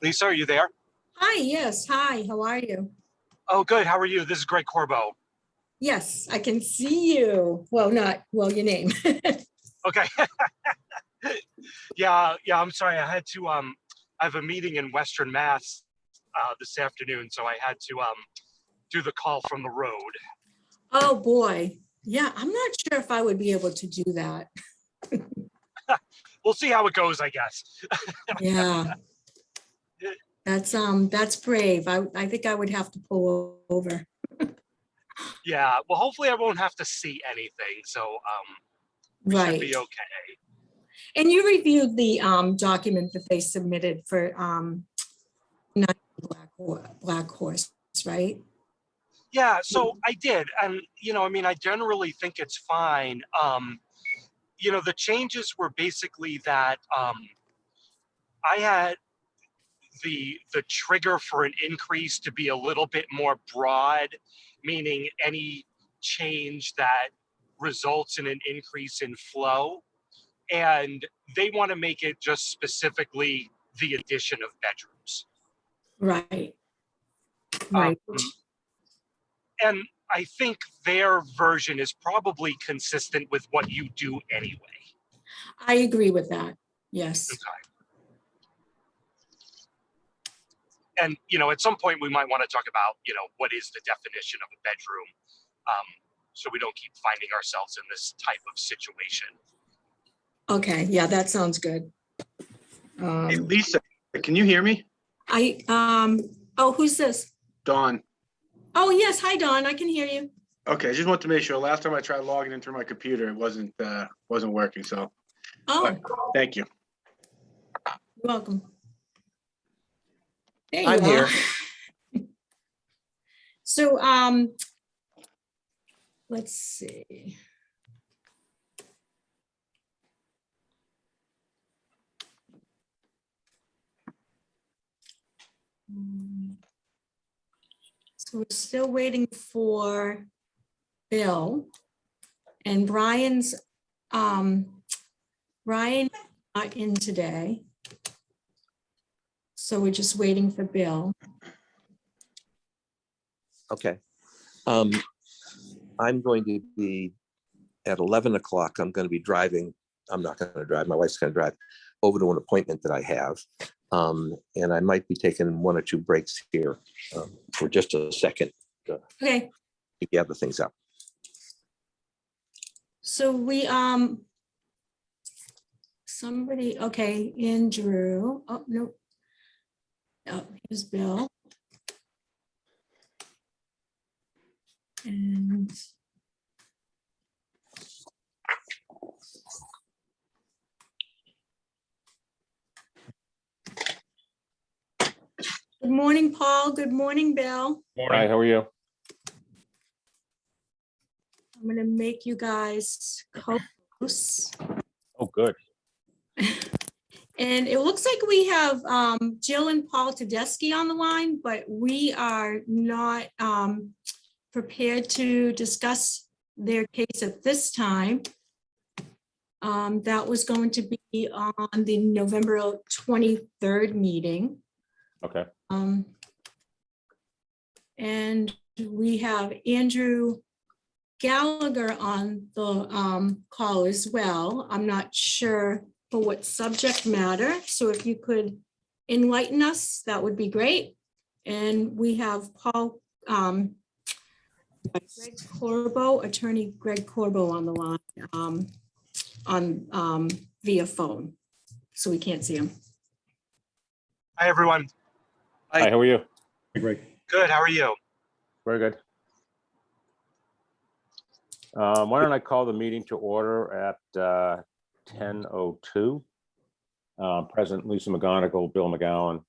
Lisa, are you there? Hi, yes. Hi, how are you? Oh, good. How are you? This is Greg Corbo. Yes, I can see you. Well, your name. Okay. Yeah. I'm sorry. I have a meeting in Western Mass this afternoon, so I had to do the call from the road. Oh, boy. Yeah, I'm not sure if I would be able to do that. We'll see how it goes, I guess. Yeah, that's brave. I think I would have to pull over. Yeah. Well, hopefully I won't have to see anything, so we should Right. be okay. And you reviewed the document that they submitted for not Black Horse, right? Yeah. So I did, and I generally think it's fine. The changes were basically that I had the trigger for an increase to be a little bit more broad, meaning any change that results in an increase in flow. And they want to make it just specifically the addition of bedrooms. Right. Right. And I think their version is probably consistent with what you do anyway. I agree with that. Yes. Okay. And, at some point we might want to talk about, what is the definition of a bedroom, so we don't keep finding ourselves in this type of situation. Okay. Yeah, that sounds good. Hey, Lisa, can you hear me? Oh, who's this? Dawn. Oh, yes. Hi, Dawn. I can hear you. Okay, I just want to make sure. Last time I tried logging into my computer, it wasn't working. So, Oh, thank you. you're welcome. There you I'm here. are. So, let's see. So we're still waiting for Bill, and Brian's not in today. So we're just waiting for Bill. Okay. I'm going to be at 11 o'clock. I'm going to be driving. I'm not going to drive. My wife's going to drive over to an appointment that I have. And I might be taking one or two breaks here for just a second Okay. to gather things up. So we, somebody, okay, Andrew. Oh, no. Oh, here's Bill. And good morning, Paul. Good morning, Bill. Hi, how are you? I'm going to make you guys co-hosts. Oh, good. And it looks like we have Jill and Paul Tedeschi on the line, but we are not prepared to discuss their case at this time. That was going to be on the November 23rd meeting. Okay. And we have Andrew Gallagher on the call as well. I'm not sure for what subject matter. So if you could enlighten us, that would be great. And we have Paul, Greg Corbo, attorney Greg Corbo on the line via phone. So we can't see him. Hi, everyone. Hi, how are you? Hey, Greg. Good. How are you? Very good. Why don't I call the meeting to order at 10:02. President Lisa McGonigal, Bill McGowan,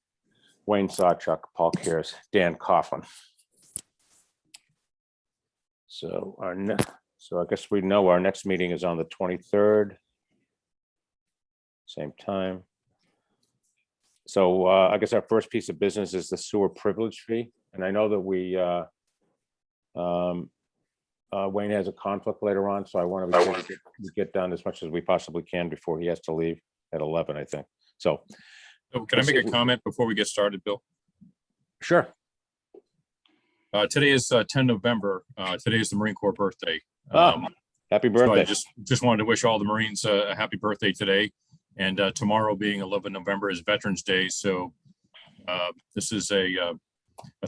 Wayne Sawchuk, Paul Kears, Dan Coughlin. So I guess we know our next meeting is on the 23rd. Same time. So I guess our first piece of business is the sewer privilege fee. And I know that Wayne has a conflict later on, so I want to get done as much as we possibly can before he has to leave at 11, I think. So So can I make a comment before we get started, Bill? Sure. Today is 10 November. Today is the Marine Corps birthday. Happy So I birthday. just wanted to wish all the Marines a happy birthday today. And tomorrow being 11 November is Veterans Day. So this is a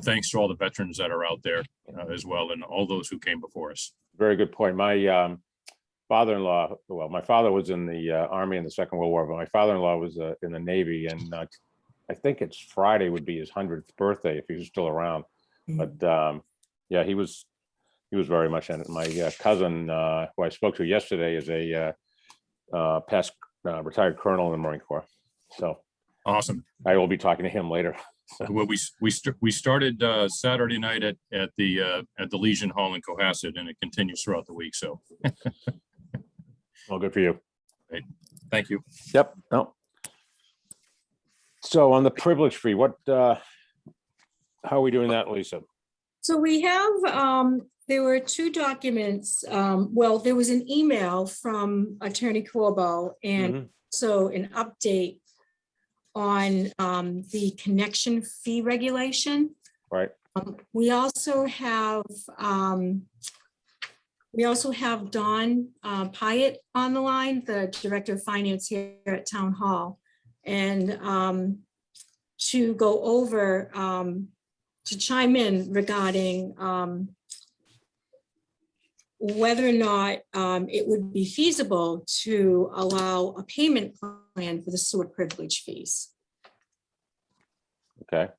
thanks to all the veterans that are out there as well, and all those who came before us. Very good point. My father-in-law, well, my father was in the Army in the Second World War, but my father-in-law was in the Navy, and I think it's Friday would be his 100th birthday if he was still around. But yeah, he was very much in it. My cousin, who I spoke to yesterday, is a past retired colonel in the Marine Corps. So Awesome. I will be talking to him later. Well, we started Saturday night at the Legion Hall in Cohasset, and it continues throughout the week. So, Well, good for you. thank you. Yep. No. So on the privilege fee, what? How are we doing that, Lisa? So we have, there were two documents. Well, there was an email from Attorney Corbo and so an update on the connection fee regulation. Right. We also have Don Pyatt on the line, the Director of Finance here at Town Hall, and to go over, to chime in regarding whether or not it would be feasible to allow a payment plan for the sewer privilege fees. Okay.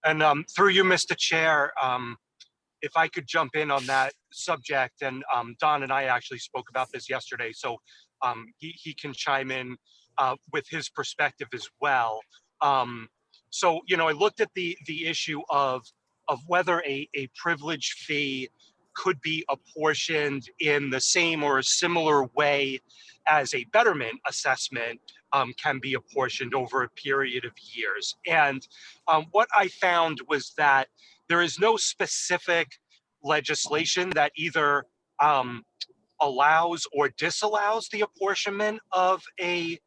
And through you, Mr. Chair, if I could jump in on that subject, and Don and I actually spoke about this yesterday, so he can chime in with his perspective as well. So, you know, I looked at the issue of whether a privilege fee could be apportioned in the same or a similar way as a betterment assessment can be apportioned over a period of years. And what I found was that there is no specific legislation that either allows or disallows the apportionment of a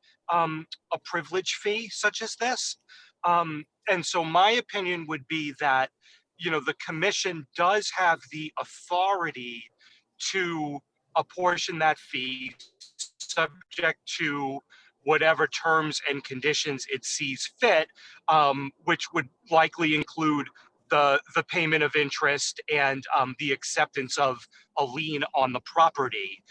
privilege fee such as this. And so my opinion would be that, you know, the commission does have the authority to apportion that fee subject to whatever terms and conditions it sees fit, which would likely include the payment of interest and the acceptance of a lien on the property.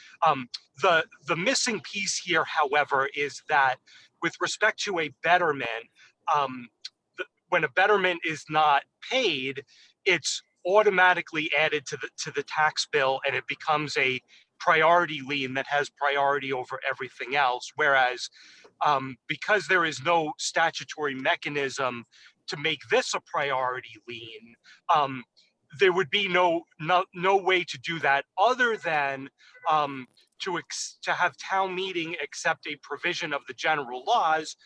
The missing piece here, however, is that with respect to a betterment, when a betterment is not paid, it's automatically added to the tax bill, and it becomes a priority lien that has priority over everything else. Whereas because there is no statutory mechanism to make this a priority lien, there would be no way to do that other than to have town meeting accept a provision of the general laws,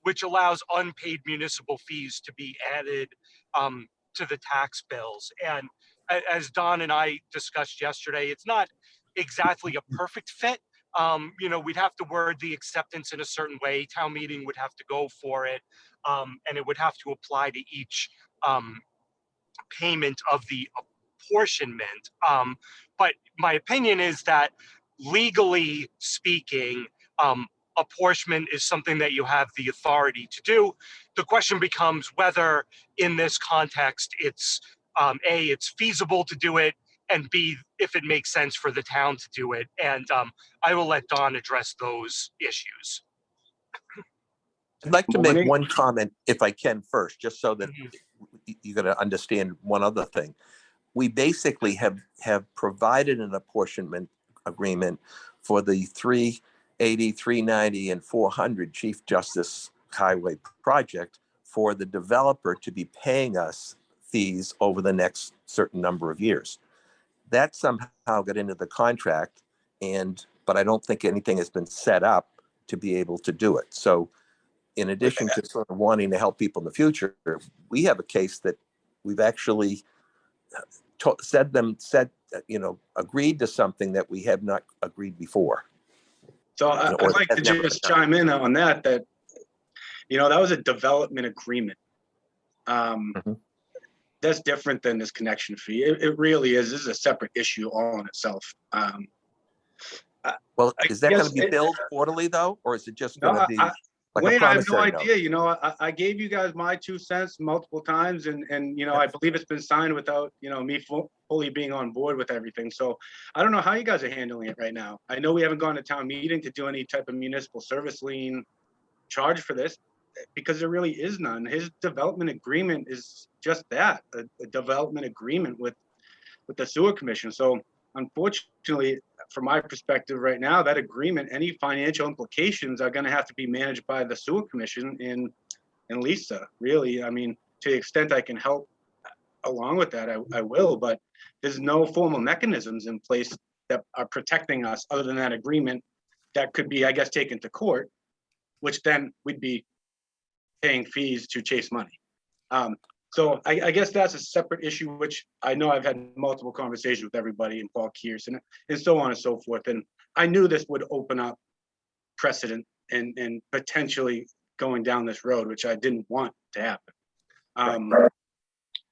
which allows unpaid municipal fees to be added to the tax bills. And as Don and I discussed yesterday, it's not exactly a perfect fit. You know, we'd have to word the acceptance in a certain way. Town meeting would have to go for it, and it would have to apply to each payment of the apportionment. But my opinion is that legally speaking, apportionment is something that you have the authority to do. The question becomes whether in this context it's A, it's feasible to do it, and B, if it makes sense for the town to do it. And I will let Don address those issues. I'd like to make Morning. one comment if I can first, just so that you got to understand one other thing. We basically have provided an apportionment agreement for the 380, 390, and 400 Chief Justice Highway project for the developer to be paying us fees over the next certain number of years. That somehow got into the contract, but I don't think anything has been set up to be able to do it. So in addition to sort of wanting to help people in the future, we have a case that we've actually agreed to something that we have not agreed before. So I'd like to just chime in on that That was a development agreement. Mhm. That's different than this connection fee. It really is. This is a separate issue all in itself. Well, I is that going guess to be billed quarterly though, or is it just No, going to be like a Wayne, I have no promissory note? idea. I gave you guys my 2 cents multiple times, and I believe it's been signed without me fully being on board with everything. So I don't know how you guys are handling it right now. I know we haven't gone to town meeting to do any type of municipal service lien charge for this, because there really is none. His development agreement is just that, a development agreement with the sewer commission. So unfortunately, from my perspective right now, that agreement, any financial implications are going to have to be managed by the sewer commission and Lisa, really. I mean, to the extent I can help along with that, I will, but there's no formal mechanisms in place that are protecting us other than that agreement that could be, I guess, taken to court, which then we'd be paying fees to chase money. So I guess that's a separate issue, which I know I've had multiple conversations with everybody and Paul Kears and so on and so forth. And I knew this would open up precedent and potentially going down this road, which I didn't want to happen.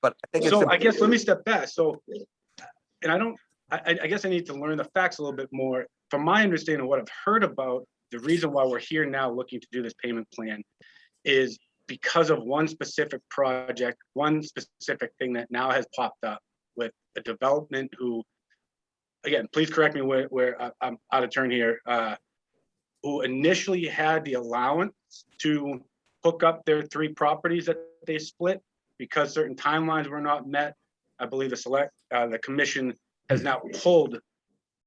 But I think So I guess let me step back. So, and I guess I need to learn the facts a little bit more. From my understanding of what I've heard about, the reason why we're here now looking to do this payment plan is because of one specific project, one specific thing that now has popped up with a development who, again, please correct me where I'm out of turn here, who initially had the allowance to hook up their 3 properties that they split because certain timelines were not met. I believe the commission has now pulled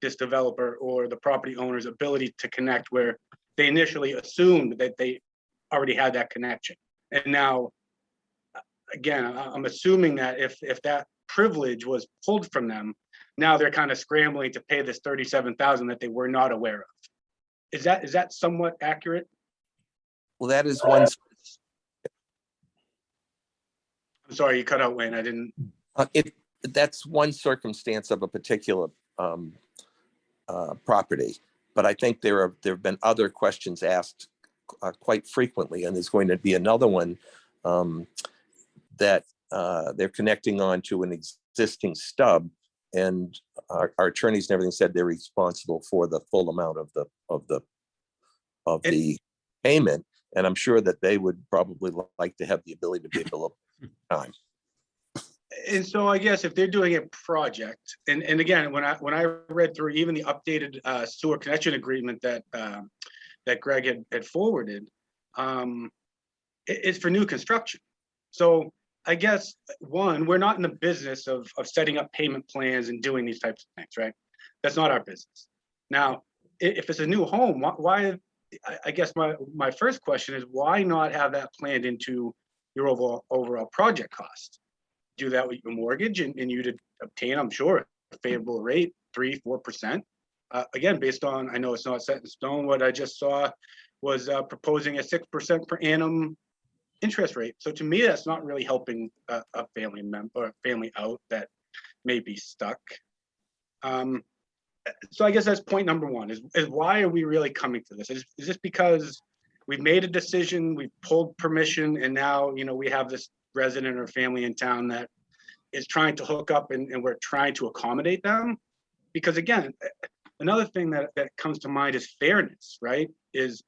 this developer or the property owner's ability to connect where they initially assumed that they already had that connection. And now, again, I'm assuming that if that privilege was pulled from them, now they're kind of scrambling to pay this $37,000 that they were not aware of. Is that somewhat accurate? well, that is one. I'm sorry, you cut out, Wayne. I didn't. That's one circumstance of a particular property, but I think there have been other questions asked quite frequently, and there's going to be another one that they're connecting on to an existing stub, and our attorneys and everything said they're responsible for the full amount of the payment, and I'm sure that they would probably like to have the ability to be able to time. And so I guess if they're doing a project, and again, when I read through even the updated sewer connection agreement that Greg had forwarded, it's for new construction. So I guess, one, we're not in the business of setting up payment plans and doing these types of things, right? That's not our business. Now, if it's a new home, why? I guess my first question is, why not have that planned into your overall project cost? Do that with your mortgage and you'd obtain, I'm sure, a favorable rate, 3-4%. Again, based on, I know it's not set in stone, what I just saw was proposing a 6% per annum interest rate. So to me, that's not really helping a family member or a family out that may be stuck. So I guess that's point number one, is why are we really coming to this? Is this because we've made a decision, we've pulled permission, and now, we have this resident or family in town that is trying to hook up and we're trying to accommodate them? Because again, another thing that comes to mind is fairness, right? Is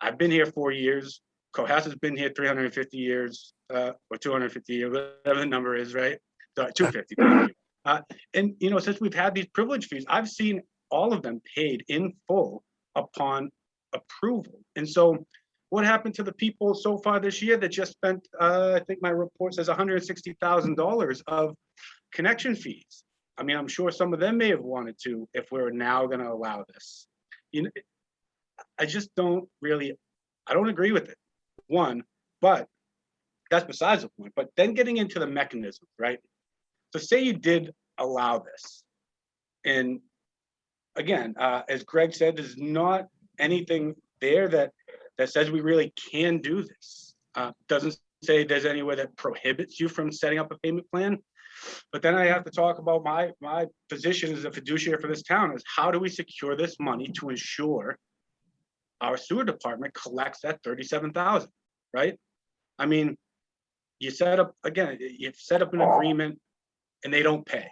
I've been here 4 years, Cohasset's been here 350 years, or 250 years, whatever the number is, right? So 250. And since we've had these privilege fees, I've seen all of them paid in full upon approval. And so what happened to the people so far this year that just spent, I think my report says $160,000 of connection fees? I mean, I'm sure some of them may have wanted to if we're now going to allow this. I just don't agree with it, one, but that's besides the point. But then getting into the mechanism, right? So say you did allow this. And again, as Greg said, there's not anything there that says we really can do this. Doesn't say there's anywhere that prohibits you from setting up a payment plan. But then I have to talk about my position as a fiduciary for this town is how do we secure this money to ensure our sewer department collects that 37,000, right? I mean, you set up, again, you've set up an agreement and they don't pay.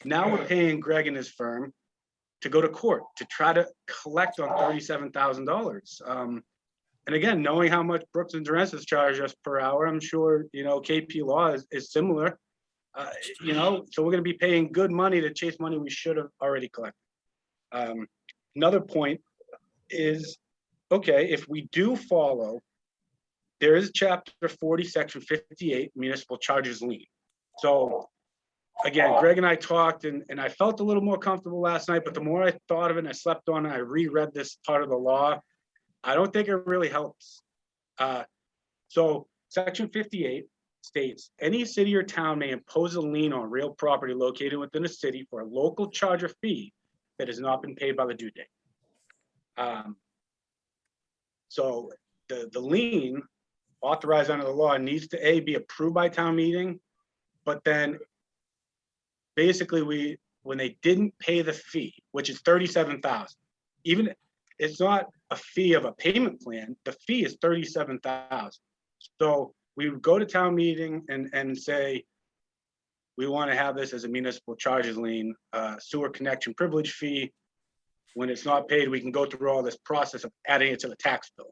Now we're paying Greg and his firm to go to court to try to collect on $37,000. And again, knowing how much Brooks and Durensis charge us per hour, I'm sure, you know, KP Law is similar. You know, so we're going to be paying good money to chase money we should have already collected. Another point is, okay, if we do follow, there is chapter 40, section 58, municipal charges lien. So again, Greg and I talked and I felt a little more comfortable last night, but the more I thought of it and I slept on it, I reread this part of the law. I don't think it really helps. So section 58 states, any city or town may impose a lien on real property located within a city for a local charge or fee that has not been paid by the due date. So the lien authorized under the law needs to be approved by town meeting, but then basically when they didn't pay the fee, which is 37,000, even it's not a fee of a payment plan, the fee is 37,000. So we would go to town meeting and say, we want to have this as a municipal charges lien, sewer connection privilege fee. When it's not paid, we can go through all this process of adding it to the tax bill.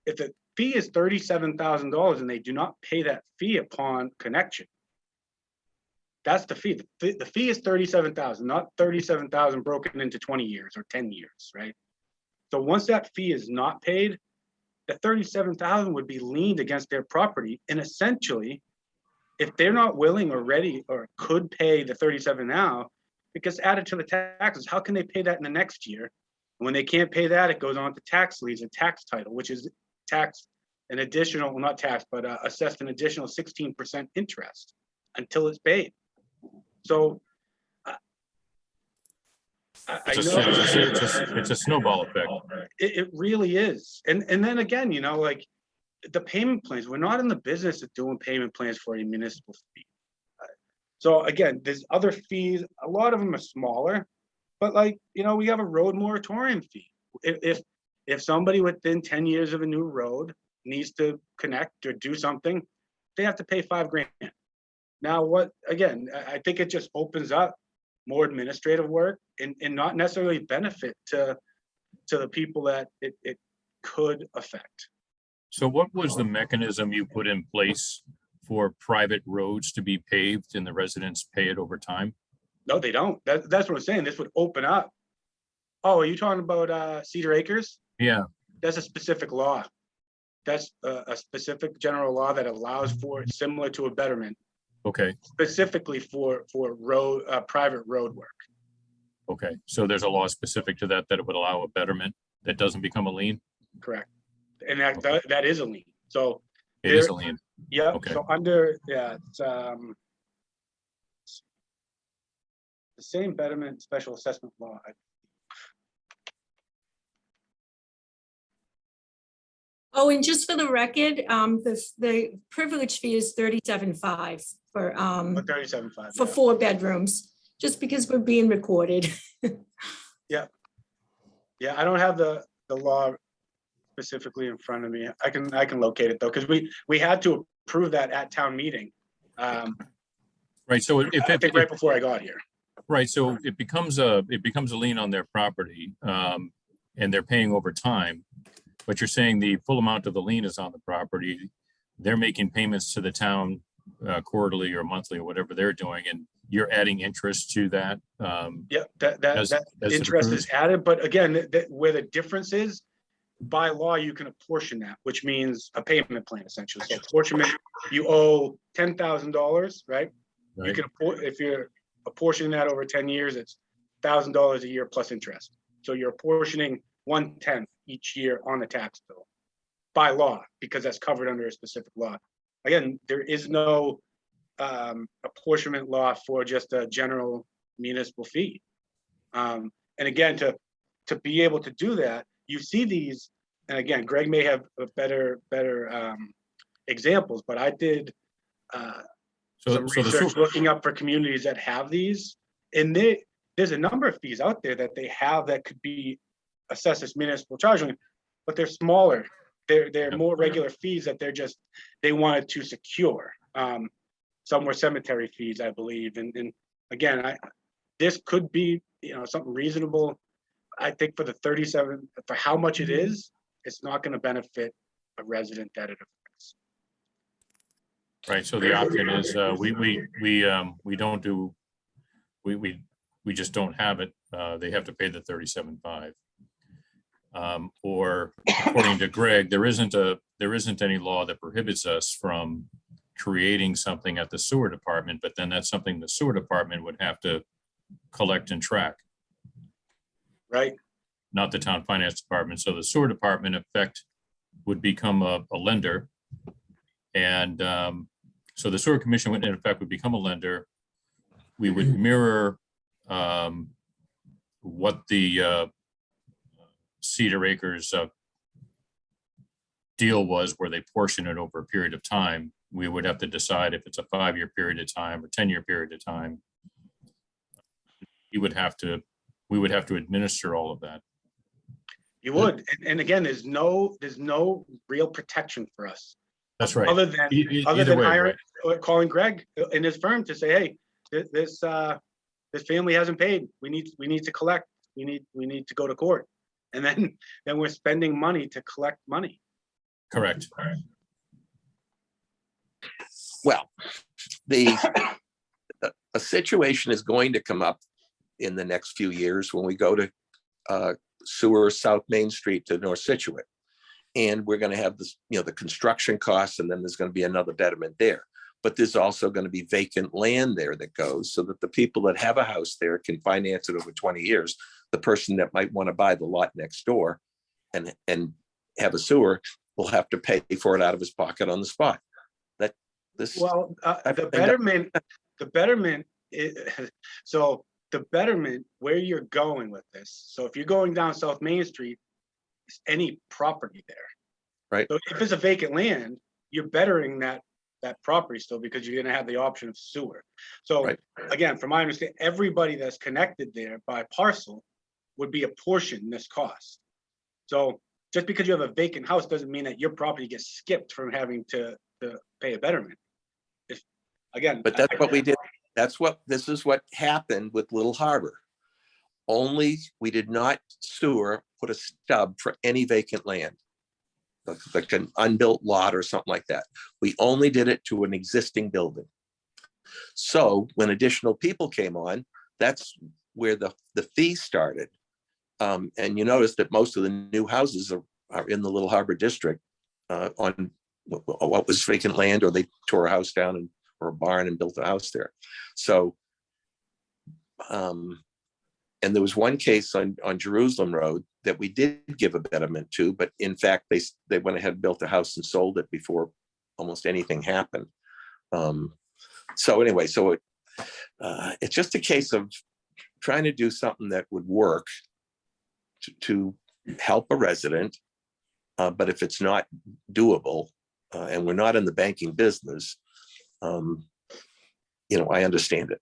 If the fee is $37,000 and they do not pay that fee upon connection, that's the fee. The fee is 37,000, not 37,000 broken into 20 years or 10 years, right? So once that fee is not paid, the 37,000 would be liened against their property. And essentially, if they're not willing or ready or could pay the 37 now, it gets added to the taxes. How can they pay that in the next year? And when they can't pay that, it goes on to tax liens and tax title, which is taxed an additional, well, not taxed, but assessed an additional 16% interest until it's paid. So It's a snowball effect. it really is. And then again, you know, like the payment plans, we're not in the business of doing payment plans for a municipal fee. So again, there's other fees, a lot of them are smaller, but like, you know, we have a road moratorium fee. If somebody within 10 years of a new road needs to connect or do something, they have to pay $5,000. Now, what, again, I think it just opens up more administrative work and not necessarily benefit to the people that it could affect. So what was the mechanism you put in place for private roads to be paved and the residents pay it over time? No, they don't. That's what I'm saying. This would open up. Oh, are you talking about Cedar Acres? Yeah. That's a specific law. That's a specific general law that allows for it, similar to a betterment. Okay. Specifically for road private road work. Okay. So there's a law specific to that it would allow a betterment that doesn't become a lien? Correct. And that is a lien. So it is a lien. Yeah. Okay. So under, it's the same betterment special assessment law. Oh, and just for the record, the privilege fee is $37,500 for 37.5 for 4 bedrooms, just because we're being recorded. Yeah, I don't have the law specifically in front of me. I can locate it though, because we had to approve that at town meeting. Right. So I think right before I got here. Right. So it becomes a lien on their property, and they're paying over time. But you're saying the full amount of the lien is on the property. They're making payments to the town quarterly or monthly or whatever they're doing, and you're adding interest to that. Yeah, that interest is added. But again, where the difference is, by law, you can apportion that, which means a payment plan essentially. So apportionment, you owe $10,000, right? You can, if you're apportioning that over 10 years, it's $1,000 a year plus interest. So you're apportioning 1/10 each year on the tax bill by law, because that's covered under a specific law. Again, there is no apportionment law for just a general municipal fee. And again, to be able to do that, you see these, and again, Greg may have a better examples, but I did some research looking up for communities that have these, and there's a number of fees out there that they have that could be assess this municipal charge lien, but they're smaller. They're more regular fees that they wanted to secure. Some were cemetery fees, I believe. And again, this could be, something reasonable. I think for the 37, for how much it is, it's not going to benefit a resident that it affects. Right, so the option is, we don't do, we just don't have it. They have to pay the 37.5. Or according to Greg, there isn't any law that prohibits us from creating something at the sewer department, but then that's something the sewer department would have to collect and track, Right? not the town finance department. So the sewer department, in effect, would become a lender. And so the sewer commission would, in effect, would become a lender. We would mirror what the Cedar Acres deal was, where they portion it over a period of time. We would have to decide if it's a 5-year period of time or 10-year period of time. We would have to administer all of that. You would. And again, there's no real protection for us. That's right. Other than Either way, hiring, right. calling Greg and his firm to say, hey, this family hasn't paid. We need to collect. We need to go to court. And then we're spending money to collect money. Correct. Well, a situation is going to come up in the next few years when we go to sewer South Main Street to North Situate. And we're going to have this, the construction costs, and then there's going to be another betterment there. But there's also going to be vacant land there that goes, so that the people that have a house there can finance it over 20 years. The person that might want to buy the lot next door and have a sewer will have to pay for it out of his pocket on the spot. The betterment, where you're going with this. So if you're going down South Main Street, it's any property there. Right. So if it's a vacant land, you're bettering that property still, because you're going to have the option of sewer. So right. Again, from my understanding, everybody that's connected there by parcel would be apportioned this cost. So just because you have a vacant house doesn't mean that your property gets skipped from having to pay a betterment. But that's what we did. This is what happened with Little Harbor. Only we did not put a stub for any vacant land, like an unbuilt lot or something like that. We only did it to an existing building. So when additional people came on, that's where the fee started. And you notice that most of the new houses are in the Little Harbor district on what was vacant land, or they tore a house down or a barn and built a house there. So, and there was one case on Jerusalem Road that we did give a betterment to, but in fact, they went ahead and built a house and sold it before almost anything happened. So anyway, it's just a case of trying to do something that would work to help a resident. But if it's not doable, and we're not in the banking business, I understand it.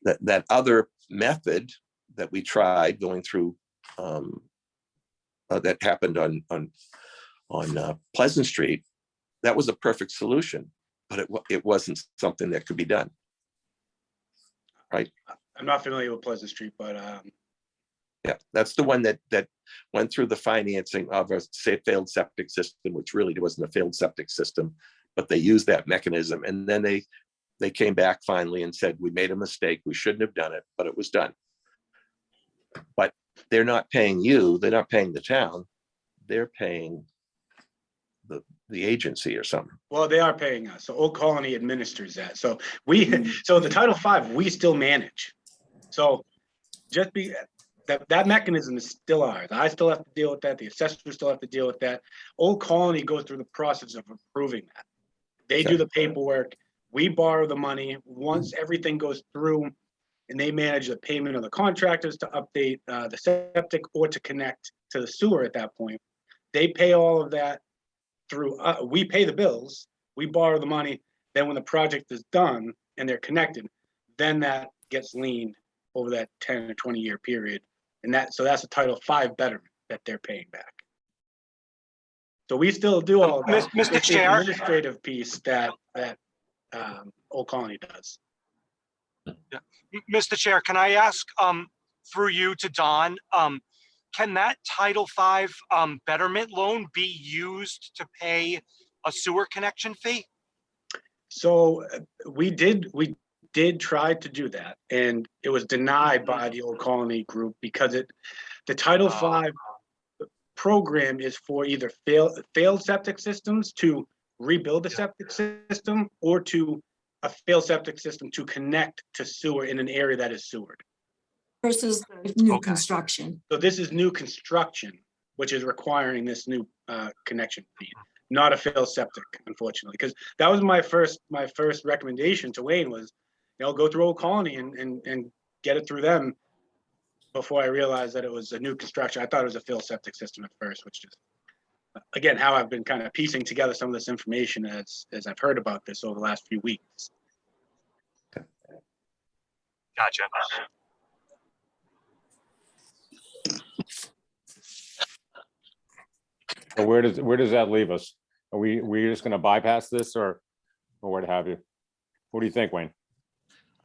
That other method that we tried going through, that happened on Pleasant Street, that was a perfect solution, but it wasn't something that could be done. Right. I'm not familiar with Pleasant Street, but yeah, that's the one that went through the financing of a failed septic system, which really wasn't a failed septic system, but they used that mechanism. And then they came back finally and said, we made a mistake. We shouldn't have done it, but it was done. But they're not paying you. They're not paying the town. They're paying the agency or something. Well, they are paying us. So Old Colony administers that. So the Title V, we still manage. So just that mechanism is still ours. I still have to deal with that. The assessors still have to deal with that. Old Colony goes through the process of approving that. They do the paperwork. We borrow the money. Once everything goes through, and they manage the payment of the contractors to update the septic or to connect to the sewer at that point. They pay all of that through, we pay the bills, we borrow the money. Then when the project is done and they're connected, then that gets leaned over that 10 or 20 year period. And so that's a Title V betterment that they're paying back. So we still do all that. Mr. It's the Chair? administrative piece that Old Colony does. Mr. Chair, can I ask, through you to Don, can that Title V betterment loan be used to pay a sewer connection fee? So we did try to do that, and it was denied by the Old Colony group because the Title V program is for either failed septic systems to rebuild the septic system, or to a failed septic system to connect to sewer in an area that is sewered. Versus the new Okay. construction. So this is new construction, which is requiring this new connection fee, not a failed septic, unfortunately. Because that was my first recommendation to Wayne was, go through Old Colony and get it through them, before I realized that it was a new construction. I thought it was a failed septic system at first, which is, again, how I've been kind of piecing together some of this information as I've heard about this over the last few weeks. Gotcha. So where does that leave us? Are we just gonna bypass this or what have you? What do you think, Wayne?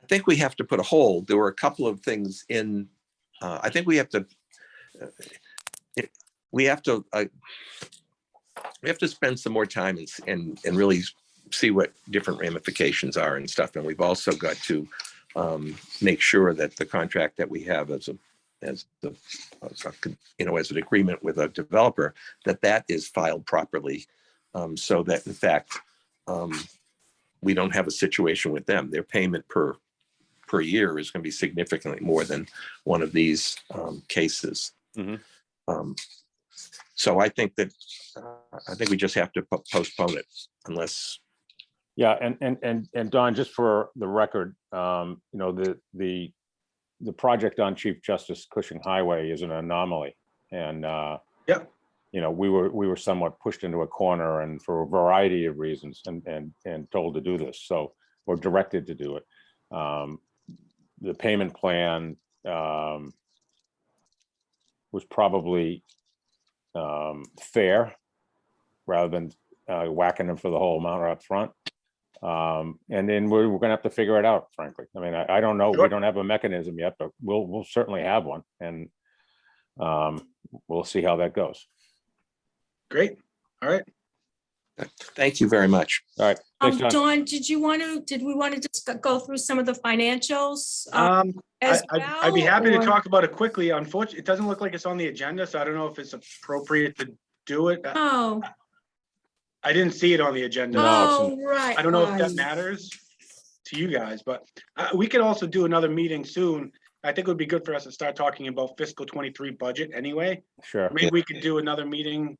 I think we have to put a hold. There were a couple of things in, I think we have to spend some more time and really see what different ramifications are and stuff. And we've also got to make sure that the contract that we have as an agreement with a developer, that is filed properly, so that in fact we don't have a situation with them. Their payment per year is going to be significantly more than one of these cases. Mhm. So I think we just have to postpone it unless. Yeah, and Don, just for the record, the project on Chief Justice Cushing Highway is an anomaly, and Yep. we were somewhat pushed into a corner, and for a variety of reasons, and told to do this, so or directed to do it. The payment plan was probably fair, rather than whacking them for the whole amount up front. And then we're gonna have to figure it out, frankly. I mean, I don't know. Sure. We don't have a mechanism yet, but we'll certainly have one, and we'll see how that goes. Great. All right. Thank you very much. All right. Thanks, Don. Dawn, did we want to just go through some of the financials? I'd be happy to or- talk about it quickly. Unfortunately, it doesn't look like it's on the agenda, so I don't know if it's appropriate to do it. Oh, I didn't see it on the agenda. No, oh, right. I don't know if that right. matters to you guys, but we could also do another meeting soon. I think it would be good for us to start talking about fiscal 23 budget anyway. Sure. Maybe we could do another meeting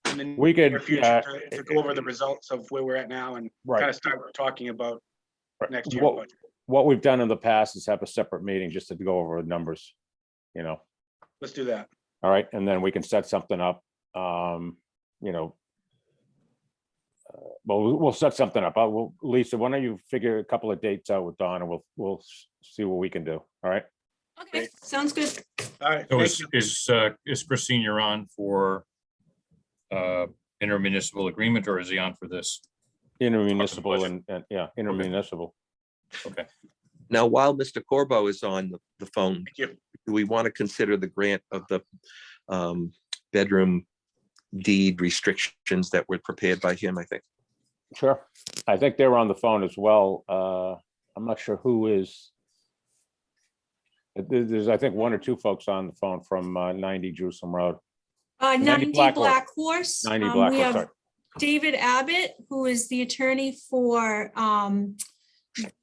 in the We could, near future to go over the results of where we're at now and Right. kind of start talking about next year's What- budget. What we've done in the past is have a separate meeting just to go over the numbers, Let's do that. all right, and then we can set something up, well, we'll set something up. Lisa, why don't you figure a couple of dates out with Don, and we'll see what we can do, all right? Okay, sounds good. All right. So Thank you. is Christine, you're on for intermunicipal agreement, or is he on for this? Intermunicipal budget. and yeah, intermunicipal. Okay. Now, while Mr. Corbo is on the phone, Thank you. do we want to consider the grant of the bedroom deed restrictions that were prepared by him, I think? Sure. I think they're on the phone as well. I'm not sure who is. There's, I think, one or two folks on the phone from 90 Jerusalem Road. 90 Black Black Horse. Horse. 90 Black We Horse, have sorry. David Abbott, who is the attorney for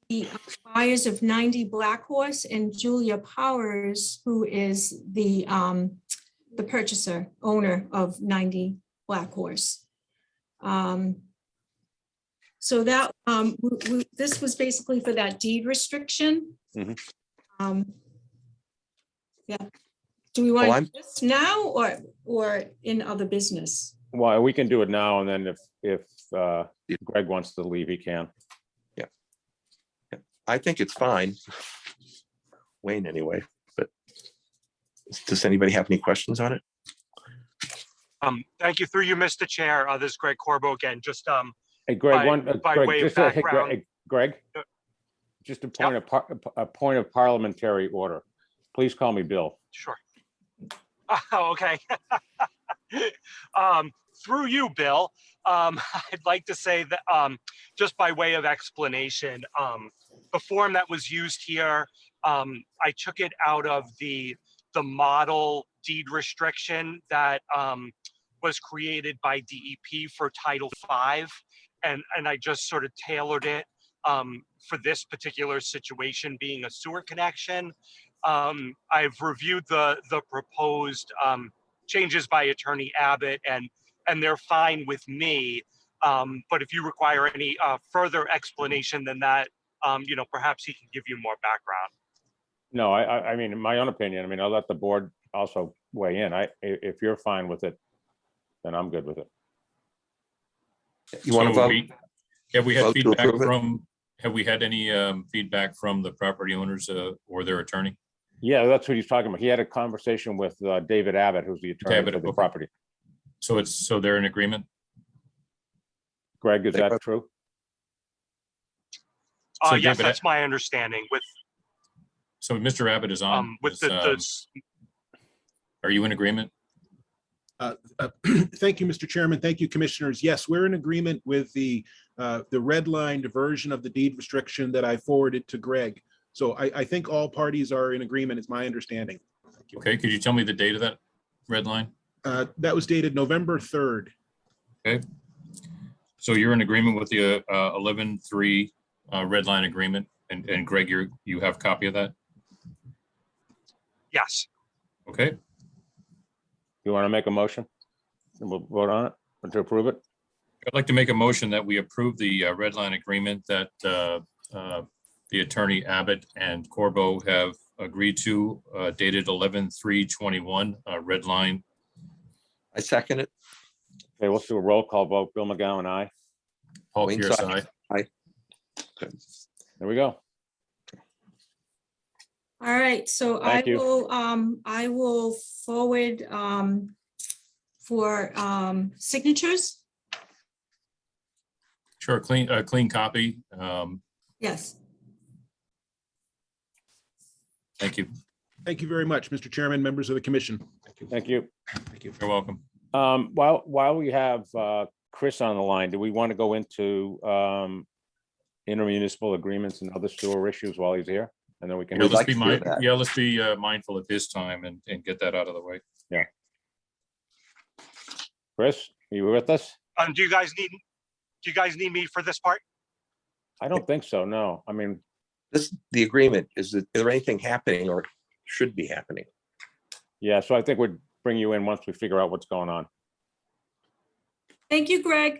the buyers of 90 Black Horse, and Julia Powers, who is the purchaser, owner of 90 Black Horse. So that, this was basically for that deed restriction. Mhm. Yeah. Do we Well, want I'm- to do this now or in other business? Well, we can do it now, and then if Greg wants to leave, he can. I think it's fine. Wayne, anyway, but Does anybody have any questions on it? Thank you. Through you, Mr. Chair. This is Greg Corbo again. Just Hey, Greg, by Greg, way of just hey, background. Greg, just a point of parliamentary order. Please call me Bill. Sure. Oh, okay. Through you, Bill, I'd like to say that just by way of explanation, the form that was used here, I took it out of the model deed restriction that was created by DEP for Title V, and I just sort of tailored it for this particular situation being a sewer connection. I've reviewed the proposed changes by Attorney Abbott, and they're fine with me. But if you require any further explanation than that, perhaps he can give you more background. No, I mean, in my own opinion, I mean, I'll let the board also weigh in. If you're fine with it, then I'm good with it. You want to So vote? Have we had Vote to feedback approve it? from, have we had any feedback from the property owners or their attorney? Yeah, that's what he's talking about. He had a conversation with David Abbott, who's the attorney Abbott, for the okay. property. So they're in agreement? Greg, is that true? So Yes, David, that's my understanding. So Mr. Abbott is on. With Are you in agreement? Thank you, Mr. Chairman. Thank you, commissioners. Yes, we're in agreement with the redlined version of the deed restriction that I forwarded to Greg. So I think all parties are in agreement, is my understanding. Okay, could you tell me the date of that red line? That was dated November 3rd. Okay. So you're in agreement with the 11-3 red line agreement, and Greg, you have a copy of that? yes. Okay. You want to make a motion? And we'll vote on it or to approve it? I'd like to make a motion that we approve the red line agreement that the attorney Abbott and Corbo have agreed to, dated 11-3-21, red line. I second it. Okay, let's do a roll call vote. Bill McGowan, aye. Paul Wayne Pierce, Sutton. aye. There we go. All right, so Thank you. I will forward for signatures. Sure, clean copy. Yes. Thank you. Thank you very much, Mr. Chairman, members of the commission. Thank you. Thank you. You're welcome. While we have Chris on the line, do we want to go into intermunicipal agreements and other sewer issues while he's here? And then we can. Yeah, We'd let's like be to do that. let's be mindful of his time and get that out of the way. Chris, are you with us? Do you guys need me for this part? I don't think so, no. I mean, The agreement, is there anything happening or should be happening? yeah, so I think we'd bring you in once we figure out what's going on. Thank you, Greg.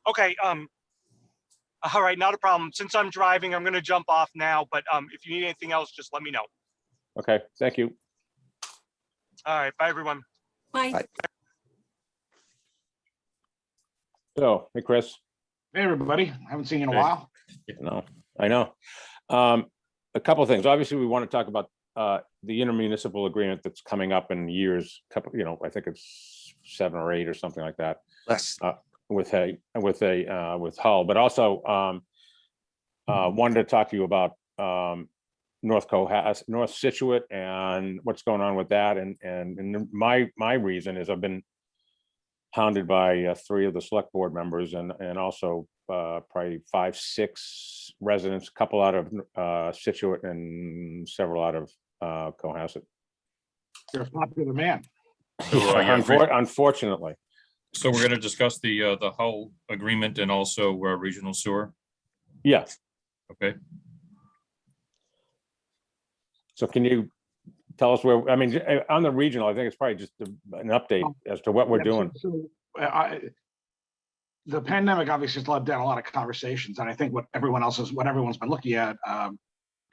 Okay. All right, not a problem. Since I'm driving, I'm going to jump off now. But if you need anything else, just let me know. Okay, thank you. All right, bye everyone. Bye. Bye. So, hey, Chris. Hey, everybody. Haven't seen you in a Hey. while. No, I know. A couple of things. Obviously, we want to talk about the intermunicipal agreement that's coming up in years, I think it's 7 or 8 or something like that. Less. With Hull, but also wanted to talk to you about North Situate and what's going on with that. And my reason is I've been hounded by 3 of the select board members and also probably 5, 6 residents, a couple out of Situate and several out of Cohasset. You're a popular man. So, Unfortunately. So we're going to discuss the Hull agreement and also regional sewer. Yeah. Okay. So can you tell us where, I mean, on the regional, I think it's probably just an update as to what we're doing. The pandemic obviously has led down a lot of conversations, and I think what everyone's been looking at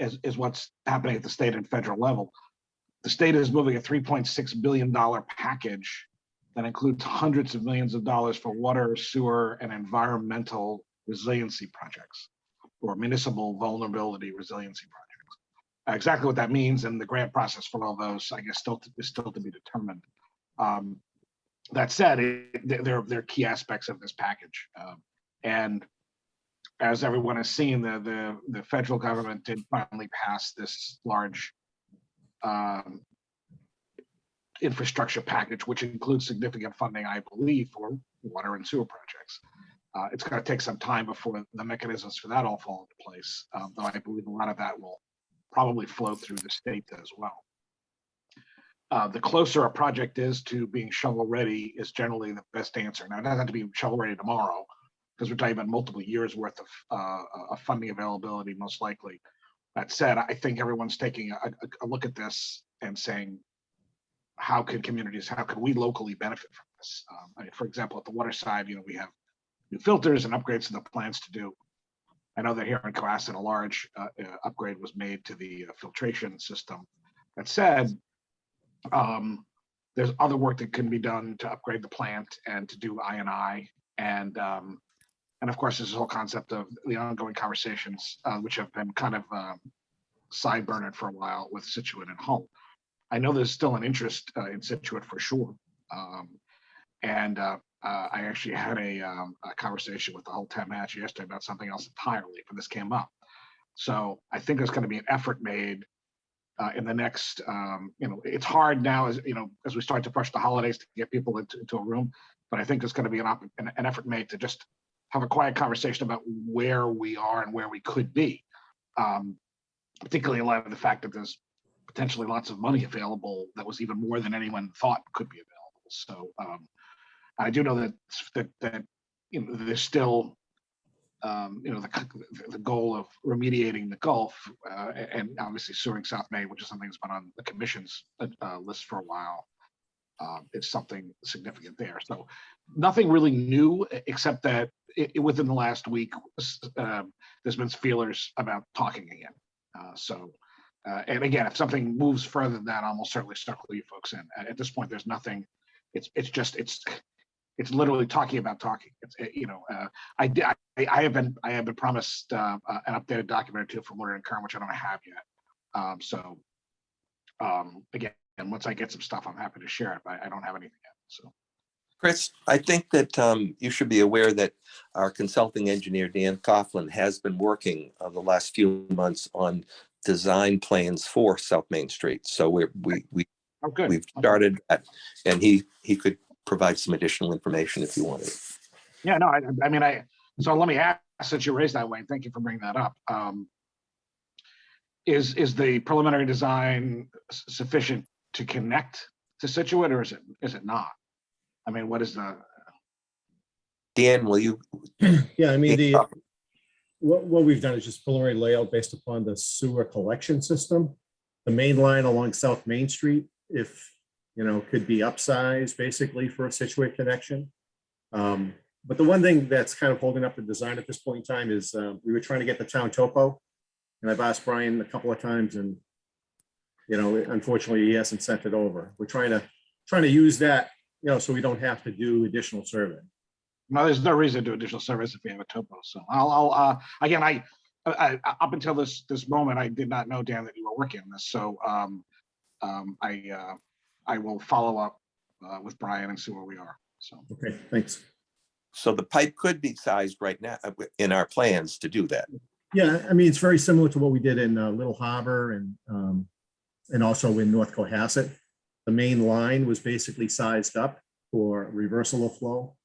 is what's happening at the state and federal level. The state is moving a $3.6 billion package that includes hundreds of millions of dollars for water, sewer, and environmental resiliency projects, or municipal vulnerability resiliency projects. Exactly what that means and the grant process for all those, I guess, is still to be determined. That said, they're key aspects of this package. And as everyone has seen, the federal government did finally pass this large infrastructure package, which includes significant funding, I believe, for water and sewer projects. It's going to take some time before the mechanisms for that all fall into place, though I believe a lot of that will probably flow through the state as well. The closer a project is to being shovel ready is generally the best answer. Now, it doesn't have to be shovel ready tomorrow, because we're talking about multiple years worth of funding availability, most likely. That said, I think everyone's taking a look at this and saying, how can we locally benefit from this? I mean, for example, at the water side, we have new filters and upgrades to the plants to do. I know that here in Cohasset, a large upgrade was made to the filtration system. That said, there's other work that can be done to upgrade the plant and to do I&I, and of course, there's this whole concept of the ongoing conversations, which have been kind of sideburnered for a while with Situate and Hull. I know there's still an interest in Situate for sure, and I actually had a conversation with the Hull town manager yesterday about something else entirely, but this came up. So I think there's going to be an effort made in the next, it's hard now as we start to push the holidays to get people into a room, but I think there's going to be an effort made to just have a quiet conversation about where we are and where we could be, particularly in light of the fact that there's potentially lots of money available that was even more than anyone thought could be available. So I do know that there's still the goal of remediating the Gulf and obviously sewering South Main, which is something that's been on the commission's list for a while. It's something significant there. So nothing really new, except that within the last week, there's been feelers about talking again. And again, if something moves further than that, I'll most certainly start with you folks in. At this point, there's nothing. It's literally talking about talking. I have been promised an updated document or two from Woodard and Kern, which I don't have yet. Again, once I get some stuff, I'm happy to share it, but I don't have anything yet. So, Chris, I think that you should be aware that our consulting engineer, Dan Coughlin, has been working the last few months on design plans for South Main Street. So we've started that, and he could provide some additional information if you wanted. Yeah, no, so let me ask, since you raised that, Wayne, thank you for bringing that up. Is the preliminary design sufficient to connect to Situate, or is it not? I mean, what is the? Dan, will you? Yeah, I mean, what we've done is just preliminary layout based upon the sewer collection system. The main line along South Main Street, if could be upsized basically for a Situate connection. But the one thing that's kind of holding up the design at this point in time is we were trying to get the town topo, and I've asked Brian a couple of times, and unfortunately he hasn't sent it over. We're trying to use that, so we don't have to do additional survey. No, there's no reason to do additional surveys if we have a topo. So I'll again, I up until this moment, I did not know, Dan, that you were working on this. So I will follow up with Brian and see where we are. So okay, thanks. So the pipe could be sized right now in our plans to do that. Yeah, I mean, it's very similar to what we did in Little Harbor and also in North Cohasset. The main line was basically sized up for reversal of flow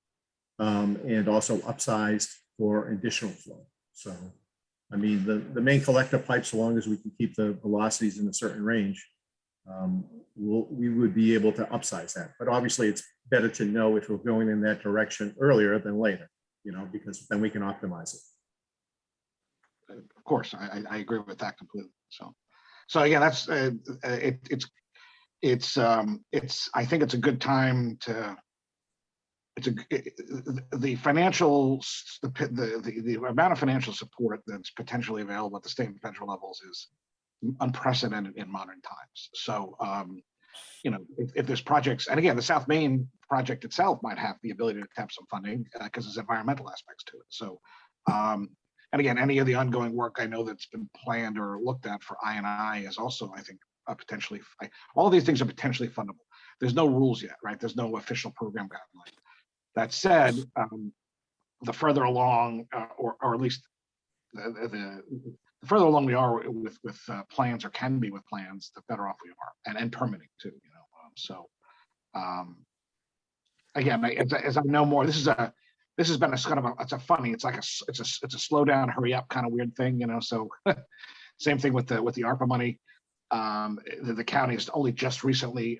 and also upsized for additional flow. So, I mean, the main collector pipe, so long as we can keep the velocities in a certain range, we would be able to upsize that. But obviously it's better to know if we're going in that direction earlier than later, because then we can optimize it. Of course, I agree with that completely. So again, that's I think it's a good time to. The amount of financial support that's potentially available at the state and federal levels is unprecedented in modern times. So, if there's projects, and again, the South Main project itself might have the ability to tap some funding because there's environmental aspects to it. So, And again, any of the ongoing work I know that's been planned or looked at for I&I is also, I think, potentially, all these things are potentially fundable. There's no rules yet, right? There's no official program guideline. That said, the further along, or at least the further along we are with plans, or can be with plans, the better off we are, and permitting too. Again, as I know more, this has been a kind of it's a funny, it's like it's a slow down, hurry up kind of weird thing, So same thing with the ARPA money. The county has only just recently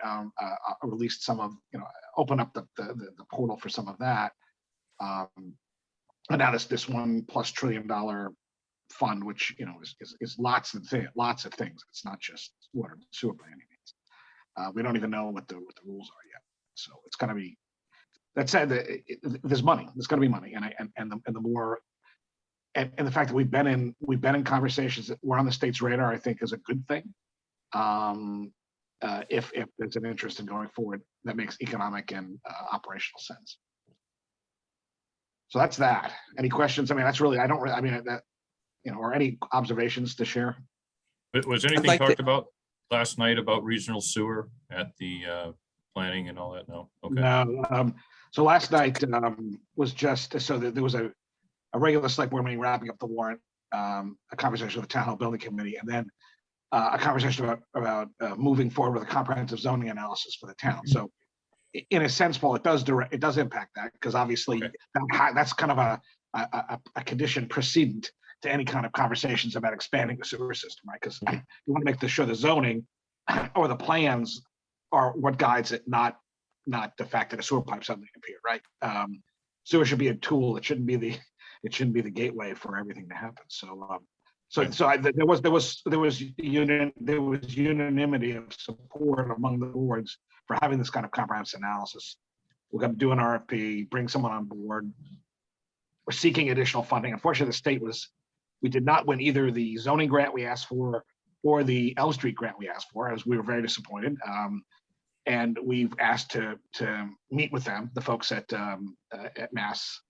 released some of, open up the portal for some of that. And now this $1+ trillion fund, which is lots of things. It's not just water and sewer by any means. We don't even know what the rules are yet. So it's going to be. That said, there's money. There's going to be money, and the more, and the fact that we've been in conversations that we're on the state's radar, I think, is a good thing. If there's an interest in going forward, that makes economic and operational sense. So that's that. Any questions? I mean, that's really, or any observations to share? Was anything talked about last night about regional sewer at the planning and all that? No. Okay. No. So last night was just so that there was a regular select board meeting wrapping up the warrant, a conversation with the town hall building committee, and then a conversation about moving forward with a comprehensive zoning analysis for the town. So in a sense, Paul, it does impact that, because obviously that's kind of a condition precedent to any kind of conversations about expanding the sewer system, right? Because you want to make sure the zoning or the plans are what guides it, not the fact that a sewer pipe suddenly appeared, right? Sewer should be a tool. It shouldn't be the gateway for everything to happen. There was unanimity of support among the boards for having this kind of comprehensive analysis. We're going to do an RFP, bring someone on board. We're seeking additional funding. Unfortunately, we did not win either the zoning grant we asked for or the L Street grant we asked for, as we were very disappointed. And we've asked to meet with them, the folks at Mass.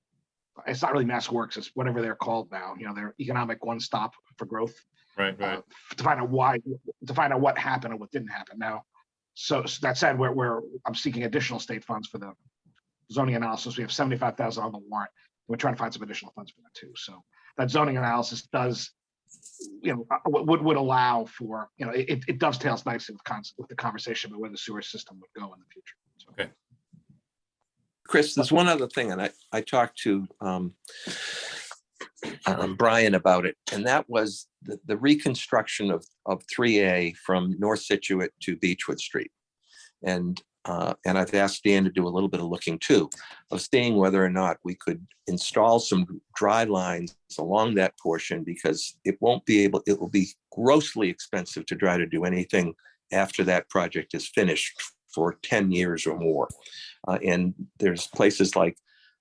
It's not really Mass Works, it's whatever they're called now. They're economic one-stop for growth. Right. To find out what happened and what didn't happen. Now, so that said, I'm seeking additional state funds for the zoning analysis. We have $75,000 on the warrant. We're trying to find some additional funds for that too. So that zoning analysis does, would allow for, it dovetails nicely with the conversation about where the sewer system would go in the future. So. Okay. Chris, there's one other thing, and I talked to Brian about it, and that was the reconstruction of 3A from North Situate to Beechwood Street. And I've asked Dan to do a little bit of looking too, of seeing whether or not we could install some dry lines along that portion, because it will be grossly expensive to try to do anything after that project is finished for 10 years or more. And there's places like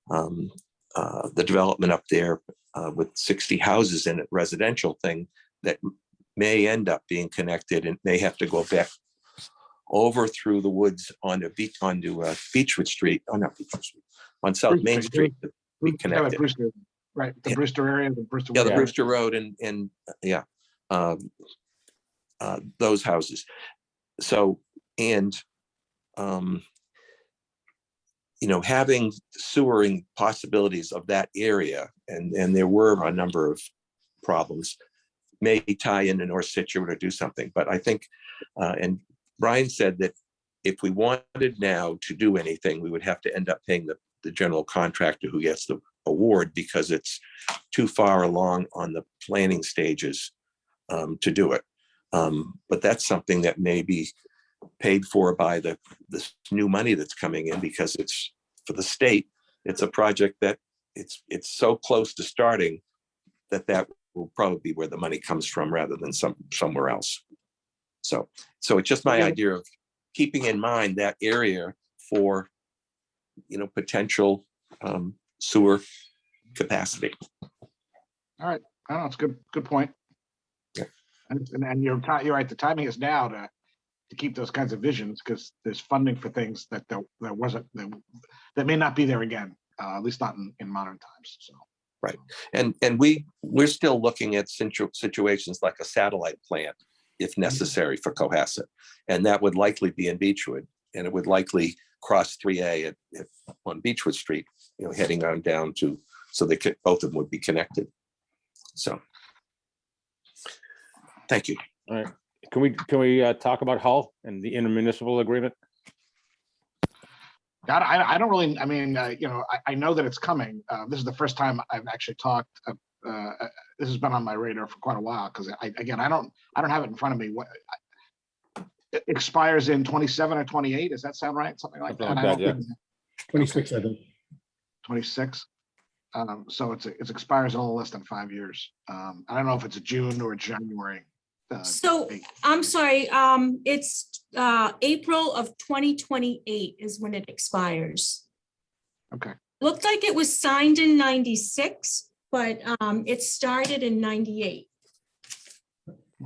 the development up there with 60 houses in it, residential thing, that may end up being connected and may have to go back over through the woods onto Beechwood Street, not Beechwood Street, on South Main Street to be connected. Brewster, right, the Brewster area, the Brewster. Yeah, the Brewster Road and those houses. So, and having sewering possibilities of that area, and there were a number of problems, may tie into North Situate or do something. But I think, and Brian said that if we wanted now to do anything, we would have to end up paying the general contractor who gets the award, because it's too far along on the planning stages to do it. But that's something that may be paid for by this new money that's coming in, because it's for the state. It's a project that it's so close to starting that will probably be where the money comes from rather than somewhere else. So it's just my idea of keeping in mind that area for potential sewer capacity. All right, it's a good point. Yeah. And you're right. The timing is now to keep those kinds of visions, because there's funding for things that may not be there again, at least not in modern times. So Right. And we're still looking at situations like a satellite plant, if necessary, for Cohasset. And that would likely be in Beechwood, and it would likely cross 3A on Beechwood Street, heading on down to, so they could, both of them would be connected. So, thank you. All right. Can we talk about Hull and the intermunicipal agreement? God, I don't really, I mean, I know that it's coming. This is the first time I've actually talked. This has been on my radar for quite a while because I don't have it in front of me. What it expires in 27 or 28? Does that sound right? Something like Something that. like that, yeah. 26, I think. 26. So it expires in a little less than 5 years. I don't know if it's a June or a January. So date. I'm sorry, it's April of 2028 is when it expires. Okay. Looked like it was signed in 96, but it started in 98.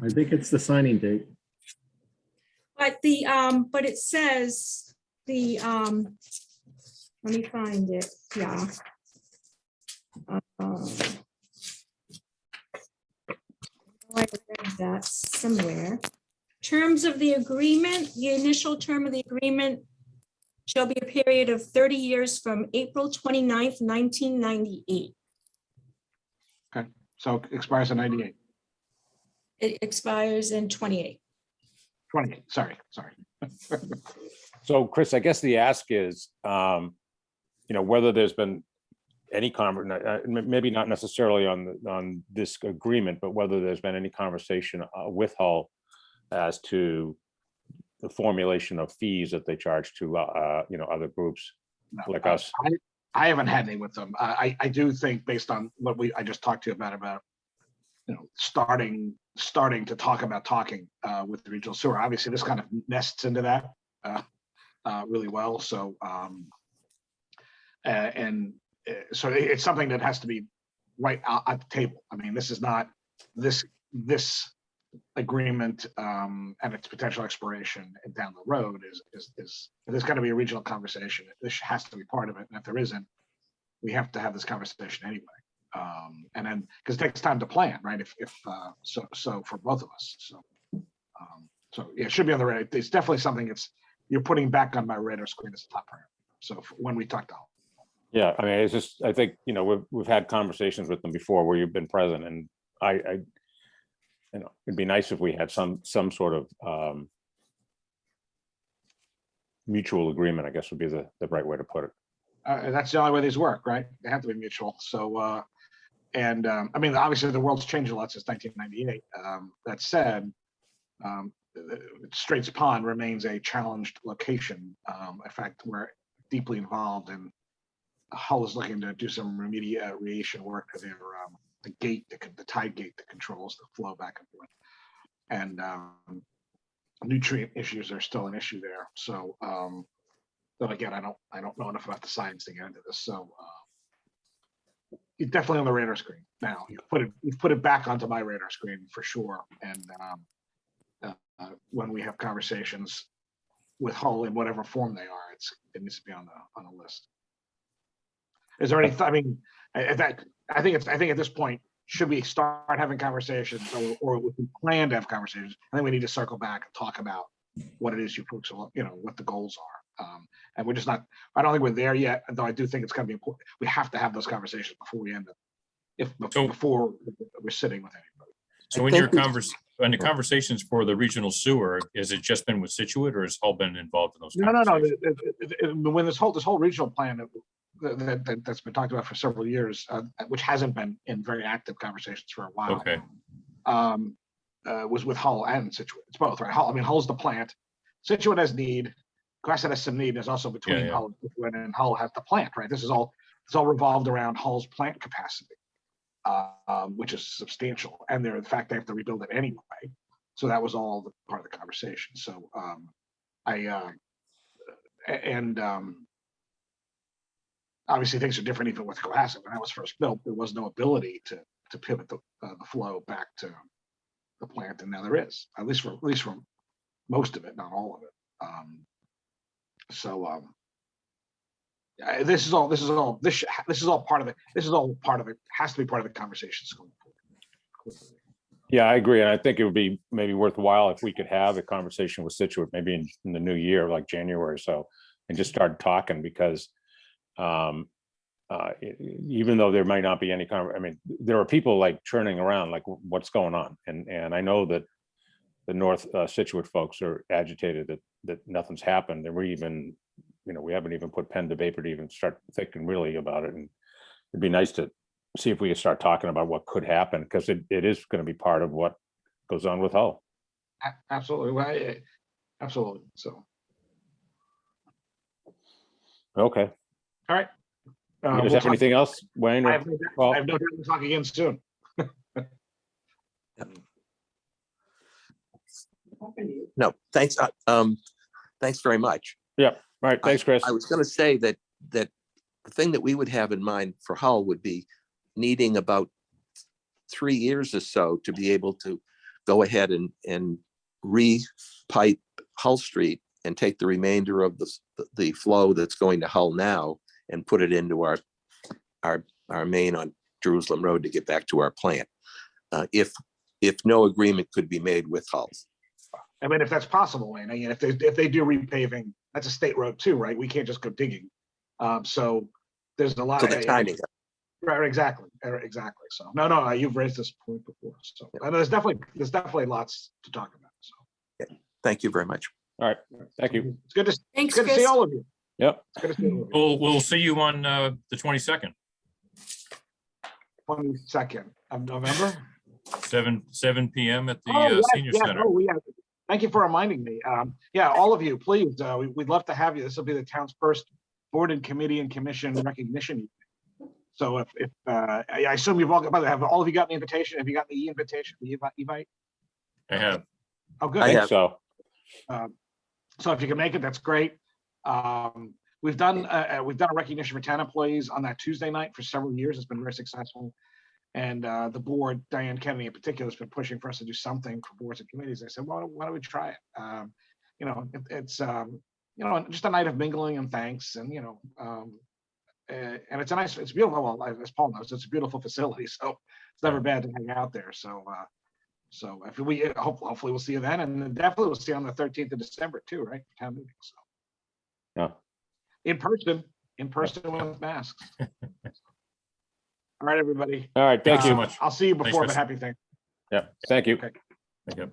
I think it's the signing date. But but it says let me find it, yeah. I read that somewhere. Terms of the agreement, the initial term of the agreement shall be a period of 30 years from April 29th, 1998. Okay. So it expires in 98. It expires in 28. 28. Sorry. So, Chris, I guess the ask is, whether there's been any maybe not necessarily on this agreement, but whether there's been any conversation with Hull as to the formulation of fees that they charge to other groups like us. I haven't had any with them. I do think based on what I just talked to you about starting to talk about talking with the regional sewer. Obviously, this kind of nests into that really well. So so it's something that has to be right at the table. I mean, this is not this agreement and its potential expiration down the road is there's got to be a regional conversation. This has to be part of it, and if there isn't, we have to have this conversation anyway. And then because it takes time to plan, right? So for both of us. So yeah, it should be on the radar. It's definitely something you're putting back on my radar screen as a top priority. So when we talk to Hull. Yeah, I mean, it's just, I think, we've had conversations with them before where you've been present, and it'd be nice if we had some sort of mutual agreement, I guess would be the right way to put it. That's the only way these work, right? They have to be mutual. So, I mean, obviously the world's changed a lot since 1998. That said, Straits Pond remains a challenged location. In fact, we're deeply involved in Hull is looking to do some remediation work to their the tide gate that controls the flow back and forth, and nutrient issues are still an issue there. So, but again, I don't know enough about the science to get into this. So, it's definitely on the radar screen now. You've put it back onto my radar screen for sure. And when we have conversations with Hull in whatever form they are, it needs to be on the list. Is there any? I mean, I think at this point, should we start having conversations, or if we plan to have conversations? I think we need to circle back and talk about what it is you folks are, what the goals are. And we're just not. I don't think we're there yet. Though I do think it's going to be important. We have to have those conversations before we end up. Before we're sitting with anybody. So in the conversations for the regional sewer, has it just been with Situate, or has Hull been involved in those conversations? No. When this whole regional plan that's been talked about for several years, which hasn't been in very active conversations for a while. Okay. Was with Hull and Situate. It's both, right? Hull's the plant. Situate has need. Cohasset has some need. There's also between Hull and Situate, and Hull has the plant, right? It's all revolved around Hull's plant capacity, which is substantial. And in fact, they have to rebuild it anyway. So that was all part of the conversation. So obviously things are different even with Cohasset. When that was first built, there was no ability to pivot the flow back to the plant, and now there is, at least for most of it, not all of it. This is all part of it. This is all part of it. Has to be part of the conversations going forward. Yeah, I agree. And I think it would be maybe worthwhile if we could have a conversation with Situate, maybe in the new year, like January or so, and just start talking because even though there might not be any I mean, there are people like churning around, like what's going on. And I know that the North Situate folks are agitated that nothing's happened. And we haven't even put pen to paper to even start thinking really about it. And it'd be nice to see if we could start talking about what could happen, because it is going to be part of what goes on with Hull. Absolutely. Well, absolutely. So. Okay. All right. You guys We'll have talk- anything else, Wayne? I Or have Paul? no doubt we'll talk again soon. No, thanks. Thanks very much. Yeah. All right. Thanks, Chris. I was going to say that the thing that we would have in mind for Hull would be needing about 3 years or so to be able to go ahead and re-pipe Hull Street and take the remainder of the flow that's going to Hull now and put it into our main on Jerusalem Road to get back to our plant. If no agreement could be made with Hull. I mean, if that's possible, Wayne, I mean, if they do repaving, that's a state road too, right? We can't just go digging. So there's a lot So of the timing. Right, exactly. So no, you've raised this point before. So and there's definitely lots to talk about. So Thank you very much. All right. Thank you. it's good to Thanks, see Chris. all of you. Yep. It's good to see all of you. We'll see you on the 22nd, 22nd of November. 7 p.m. at the Yes, Senior yes. Center. Oh, yeah. Thank you for reminding me. Yeah, all of you, please. We'd love to have you. This will be the town's first board and committee and commission recognition evening. So if I assume you've all got, by the way, have all of you got the invitation? Have you got the invitation? The invite? I have. Oh, good. I I think have. so. So if you can make it, that's great. We've done a recognition for town employees on that Tuesday night for several years. It's been very successful. And the board, Diane Kennedy in particular, has been pushing for us to do something for boards and committees. I said, well, why don't we try it? It's just a night of mingling and thanks, and and it's beautiful. Well, as Paul knows, it's a beautiful facility, so it's never bad to hang out there. So if we hopefully we'll see you then, and then definitely we'll see you on the 13th of December too, right? For town meeting. So Yeah. in person with masks. All right, everybody. All right. Thank so you. much. I'll see you Thanks, before, but Chris. happy thing. Yeah. Thank you. Okay. Thank you.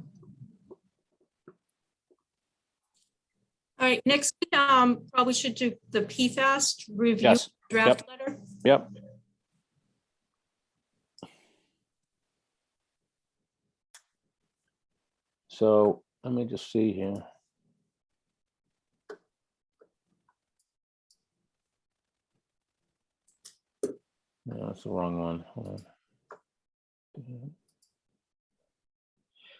All right, next, probably should do the PFAS review Yes. draft letter. Yep. So let me just see here. No, that's the wrong one. Hold on.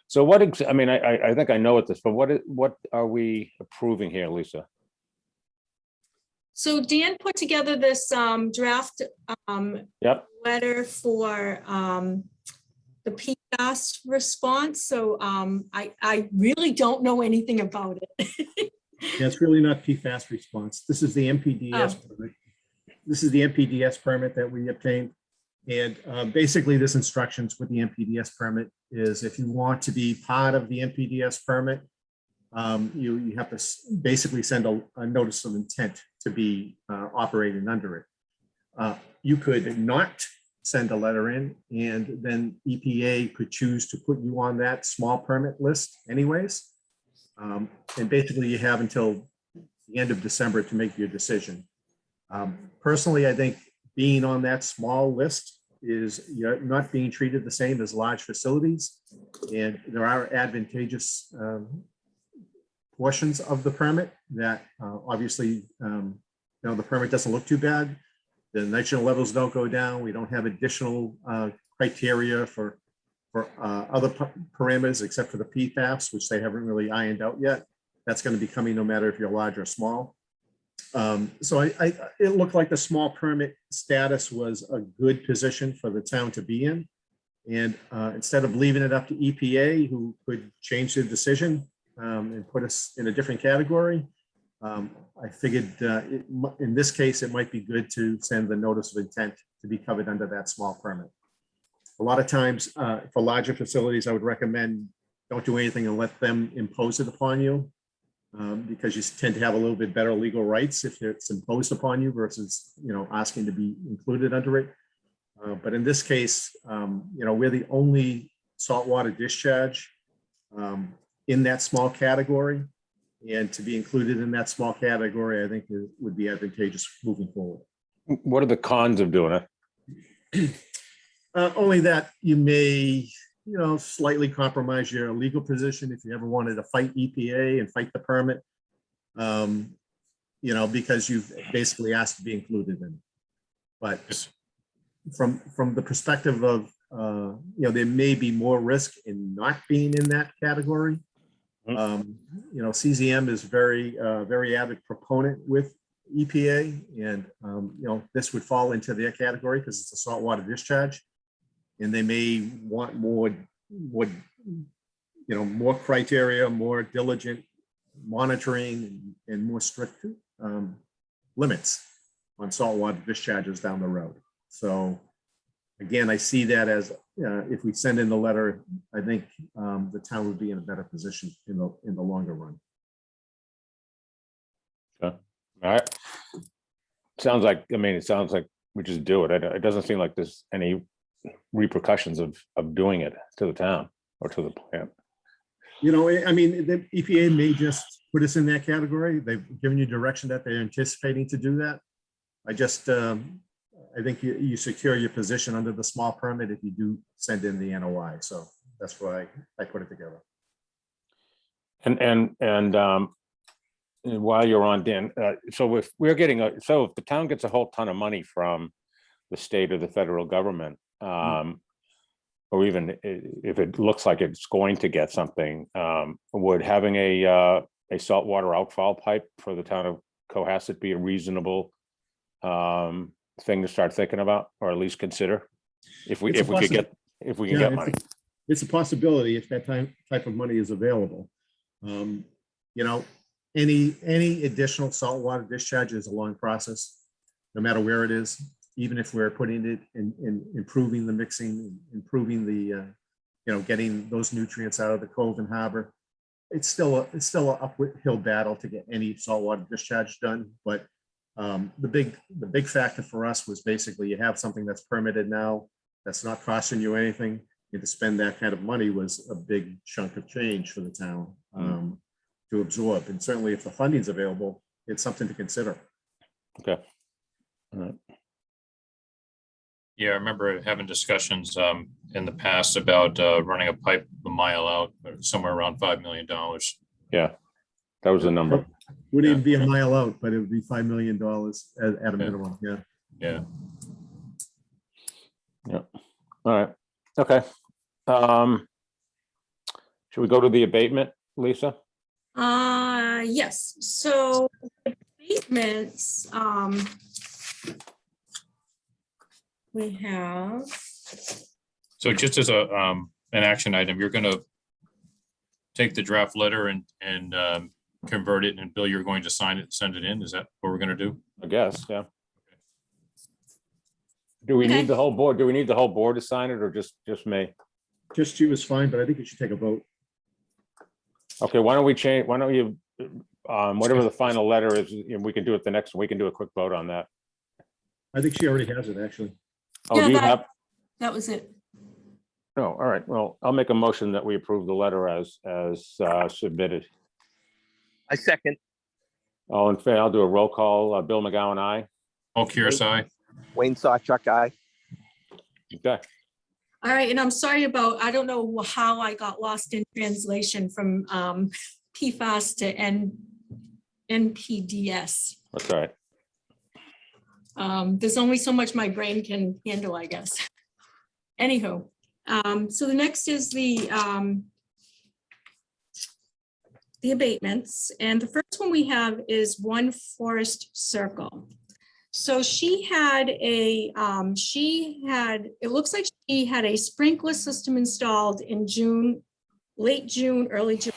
So what, I mean, I think I know what this, but what are we approving here, Lisa? So Dan put together this draft Yep. letter for the PFAS response. So I really don't know anything about it. Yeah, it's really not PFAS response. This is the MPDS permit. This is the MPDS permit that we obtained. And basically this instructions with the MPDS permit is if you want to be part of the MPDS permit, you have to basically send a notice of intent to be operating under it. You could not send a letter in, and then EPA could choose to put you on that small permit list anyways. And basically you have until the end of December to make your decision. Personally, I think being on that small list is you're not being treated the same as large facilities, and there are advantageous portions of the permit that obviously, the permit doesn't look too bad. The nitrogen levels don't go down. We don't have additional criteria for other parameters except for the PFAS, which they haven't really ironed out yet. That's going to be coming no matter if you're large or small. So it looked like the small permit status was a good position for the town to be in. And instead of leaving it up to EPA, who could change their decision and put us in a different category, I figured in this case, it might be good to send the notice of intent to be covered under that small permit. A lot of times for larger facilities, I would recommend don't do anything and let them impose it upon you, because you tend to have a little bit better legal rights if it's imposed upon you versus, asking to be included under it. But in this case, we're the only saltwater discharge in that small category. And to be included in that small category, I think it would be advantageous moving forward. What are the cons of doing it? Only that you may, slightly compromise your legal position if you ever wanted to fight EPA and fight the permit, because you've basically asked to be included in it. But from the perspective of, there may be more risk in not being in that category. CZM is very avid proponent with EPA, and this would fall into their category because it's a saltwater discharge, and they may want more criteria, more diligent monitoring, and more strict limits on saltwater discharges down the road. So again, I see that as if we send in the letter, I think the town would be in a better position in the longer run. All right. Sounds like we just do it. It doesn't seem like there's any repercussions of doing it to the town or to the plant. The EPA may just put us in that category. They've given you direction that they're anticipating to do that. I think you secure your position under the small permit if you do send in the NOI. So that's why I put it together. And while you're on, Dan, so if the town gets a whole ton of money from the state or the federal government, or even if it looks like it's going to get something, would having a saltwater outfall pipe for the town of Cohasset be a reasonable thing to start thinking about, or at least consider, if we can get money? It's a possibility if that type of money is available. Any additional saltwater discharge is a long process, no matter where it is. Even if we're putting it in improving the mixing, improving the getting those nutrients out of the cove and harbor, it's still an uphill battle to get any saltwater discharge done. But the big factor for us was basically you have something that's permitted now, that's not costing you anything, and to spend that kind of money was a big chunk of change for the town to absorb. And certainly if the funding's available, it's something to consider. Okay. All right. Yeah, I remember having discussions in the past about running a pipe a mile out, somewhere around $5 million. Yeah, that was the number. Wouldn't even be a mile out, but it would be $5 million at a minimum. Yeah. Yeah. Yeah. All right. Okay. Should we go to the abatement, Lisa? Yes. So abatements, we have. So just as an action item, you're going to take the draft letter and convert it, and Bill, you're going to sign it and send it in. Is that what we're going to do? I guess, yeah. Do we need the whole board? Do we need the whole board to sign it, or just me? Just you is fine, but I think you should take a vote. Okay, why don't you, whatever the final letter is, we can do it we can do a quick vote on that. I think she already has it, actually. Oh, do you have? That was it. Oh, all right. Well, I'll make a motion that we approve the letter as submitted. I second. All in favor, I'll do a roll call. Bill McGowan, aye. All KRSI. Wayne Sawchuck, aye. Okay. All right, and I'm sorry about, I don't know how I got lost in translation from PFAS to NPDS. That's all right. There's only so much my brain can handle, I guess. Anywho, so the next is the abatements, and the first one we have is One Forest Circle. So she had it looks like she had a sprinkler system installed in June, late June, early July.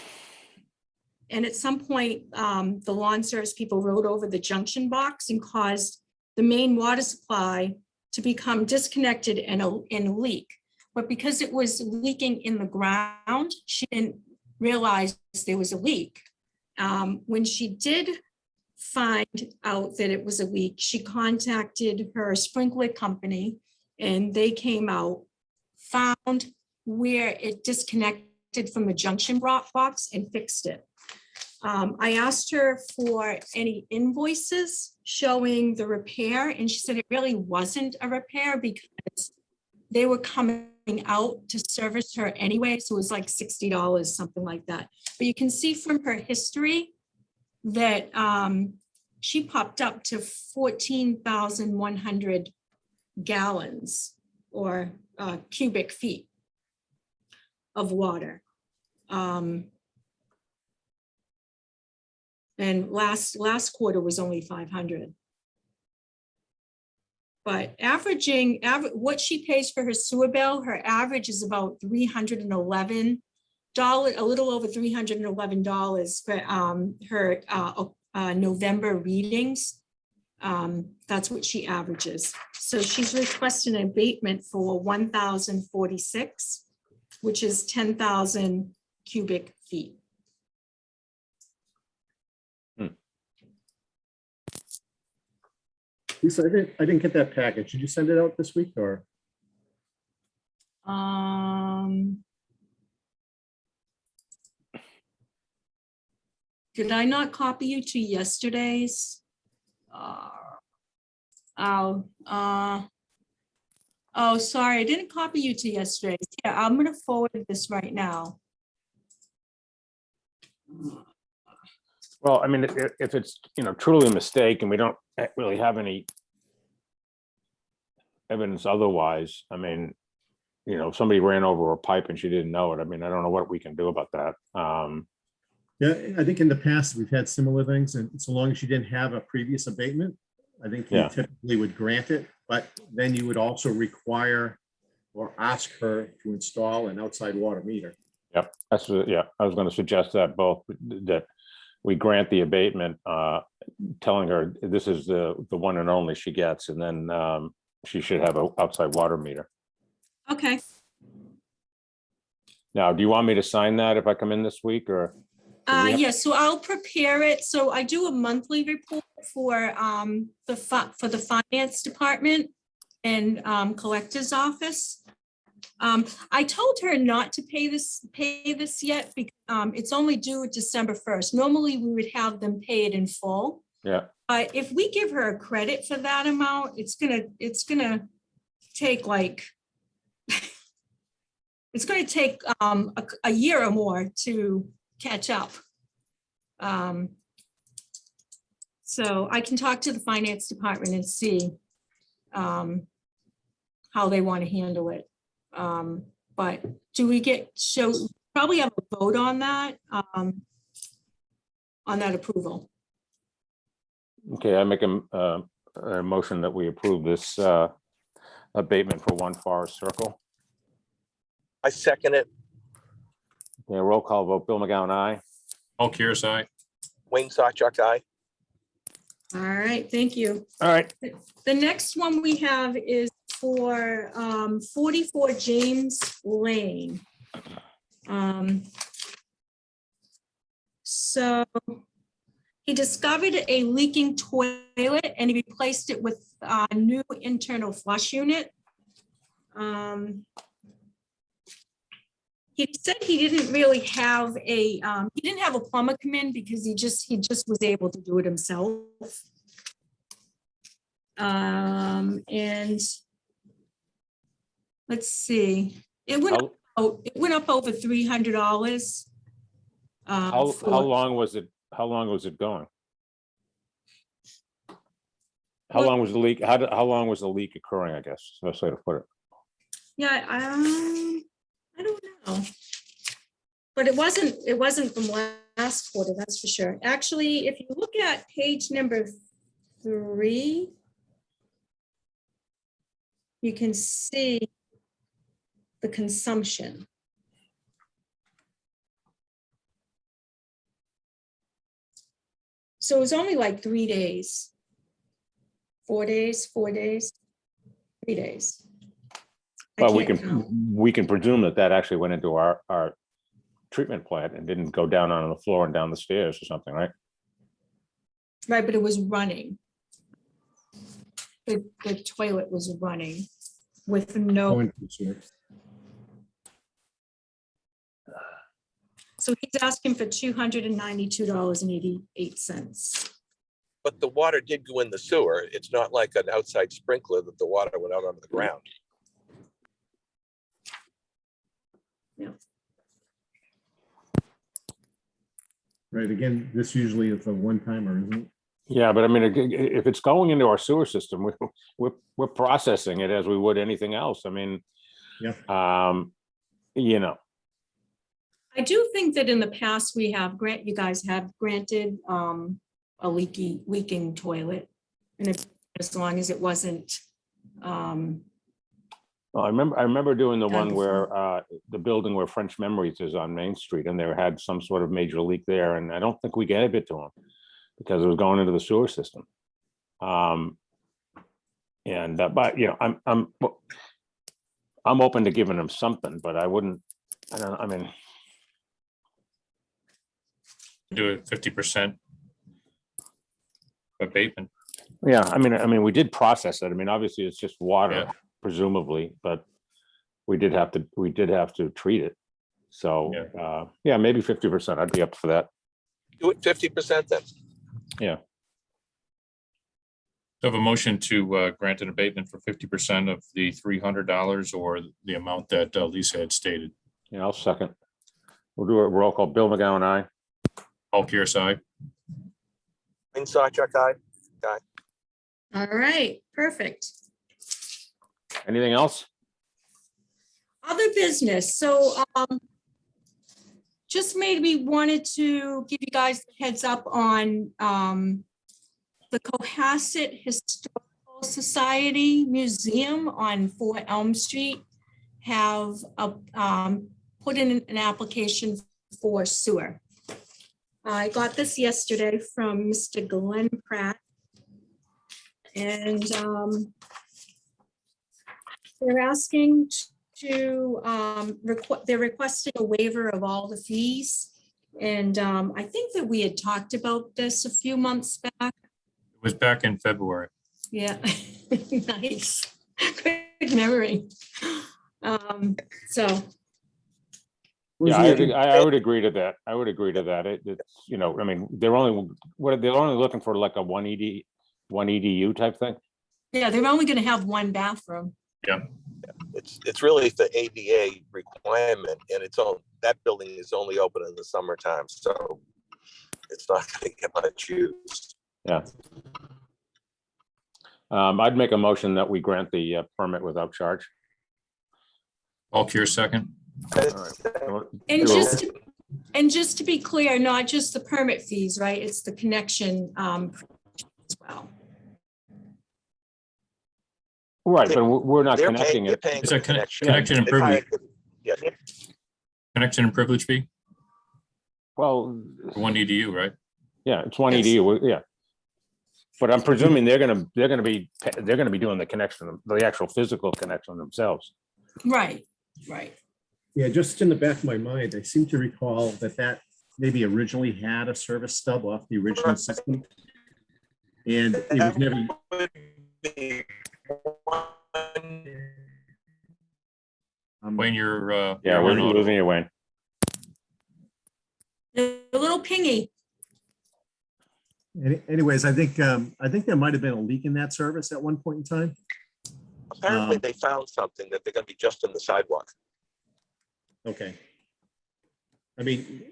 And at some point, the lawn service people rode over the junction box and caused the main water supply to become disconnected and leak. But because it was leaking in the ground, she didn't realize there was a leak. When she did find out that it was a leak, she contacted her sprinkler company and they came out, found where it disconnected from the junction box and fixed it. I asked her for any invoices showing the repair, and she said it really wasn't a repair because they were coming out to service her anyway, so it was like $60, something like that. But you can see from her history that she popped up to 14,100 gallons or cubic feet of water. And last quarter was only 500. But what she pays for her sewer bill, her average is about $311, a little over $311 for her November readings. That's what she averages. So she's requesting an abatement for 1,046, which is 10,000 cubic feet. Lisa, I didn't get that package. Did you send it out this week or? Did I not copy you to yesterday's? Oh, sorry, I didn't copy you to yesterday's. Yeah, I'm gonna forward this right now. Well, I mean, if it's, truly a mistake and we don't really have any evidence otherwise, I mean, somebody ran over a pipe and she didn't know it. I mean, I don't know what we can do about that. Yeah, I think in the past we've had similar things, and so long as you didn't have a previous abatement, I think you Yeah. typically would grant it, but then you would also require or ask her to install an outside water meter. Yep, yeah, I was going to suggest that that we grant the abatement, telling her this is the one and only she gets, and then she should have an outside water meter. Okay. Now, do you want me to sign that if I come in this week, or? Yes, so I'll prepare it. So I do a monthly report for the finance department and collector's office. I told her not to pay this yet because it's only due December 1st. Normally we would have them pay it in full. Yeah. If we give her a credit for that amount, it's gonna take like it's gonna take a year or more to catch up. So I can talk to the finance department and see how they want to handle it. But do we probably have a vote on that approval? Okay, I make a motion that we approve this abatement for 1 Forest Circle. I second it. Yeah, roll call vote. Bill McGowan, aye. Paul Kearsey, aye. Wayne Sawchuck, aye. All right, thank you. All right. The next one we have is for 44 James Lane. So he discovered a leaking toilet and he replaced it with a new internal flush unit. He said he didn't really have he didn't have a plumber come in because he just was able to do it himself. And let's see, it went up over $300. How long was it? How long was it going? How long was the leak? How long was the leak occurring? I guess is the best way to put it. Yeah, I don't know, but it wasn't from last quarter, that's for sure. Actually, if you look at page number 3, you can see the consumption. So it was only like 3 days. 4 days, 4 days, 3 days. I Well, we can't count. can presume that that actually went into our treatment plant and didn't go down on the floor and down the stairs or something, right? Right, but it was running. The toilet was running with no, Going to the sewer. so he's asking for $292.88. But the water did go in the sewer. It's not like an outside sprinkler that the water went out onto the ground. Right, again, this usually is a one-timer, isn't it? Yeah, but I mean, if it's going into our sewer system, we're processing it as we would anything else. I mean, Yeah. you know, I do think that in the past, you guys have granted a leaking toilet. And as long as it wasn't, I remember doing the one before. where the building where French Memories is on Main Street, and there had some sort of major leak there, and I don't think we gave it to them because it was going into the sewer system. But you know, I'm open to giving them something, but I wouldn't. I mean, Do it 50% abatement. yeah, I mean, we did process it. I mean, obviously, it's just water, Yeah. presumably, but we did have to treat it. So, yeah, maybe 50%. I'd be up for that. Do it 50% then. Yeah. So have a motion to grant an abatement for 50% of the $300 or the amount that Lisa had stated. Yeah, I'll second. We'll do a roll call. Bill McGowan, aye. Paul Pierce, aye. Wayne Sawchuck, aye. all right, perfect. Anything else? Other business, so just maybe wanted to give you guys a heads up on the Cohasset Historical Society Museum on 4 Elm Street have put in an application for sewer. I got this yesterday from Mr. Glenn Pratt. And they're asking to, they're requesting a waiver of all the fees. And I think that we had talked about this a few months back. It was back in February. Yeah, nice. Good memory. So, Yeah, I would agree to that. I would agree to that. It's, you know, I mean, they're only looking for like a one EDU type thing. yeah, they're only going to have one bathroom. Yeah. It's really the ADA requirement, and that building is only open in the summertime, so it's not going to get much use. Yeah. I'd make a motion that we grant the permit without charge. Paul Pierce, second. And just to be clear, not just the permit fees, right? It's the connection as well. Right, but we're not They're connecting they're it. paying It's for a the connection. connection and They've hired- privilege. Yeah, Connection and privilege fee, Well, one EDU, right? yeah, it's one Yes. EDU, yeah. But I'm presuming they're gonna be doing the connection, the actual physical connection themselves. Right. Yeah, just in the back of my mind, I seem to recall that maybe originally had a service stub off the original system. And it was never, When you're, Yeah, we're you're on. losing you, Wayne. A little pingy. anyways, I think there might have been a leak in that service at one point in time. Apparently, they found something that they're going to be just in the sidewalk. Okay. I mean,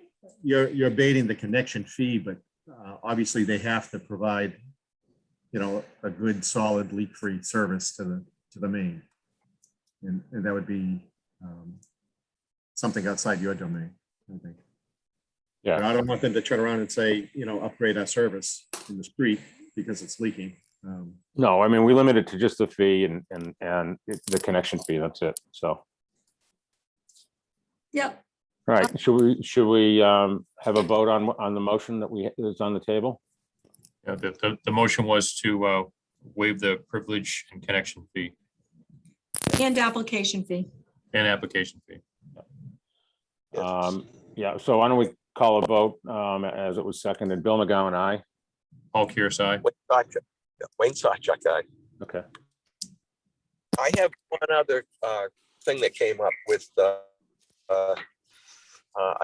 you're abating the connection fee, but obviously they have to provide, you know, a good, solid, leak-free service to the main. And that would be something outside your domain, I think. Yeah. But I don't want them to turn around and say, you know, upgrade our service in the street because it's leaking. No, I mean, we limit it to just the fee and the connection fee, that's it, so. Yep. All right, should we have a vote on the motion that is on the table? Yeah, the motion was to waive the privilege and connection fee And application fee. and application fee. Yeah, so why don't we call a vote as it was seconded? Bill McGowan, aye. Paul Kearsarge. Wayne Sawchuck, aye. Okay. I have one other thing that came up with, I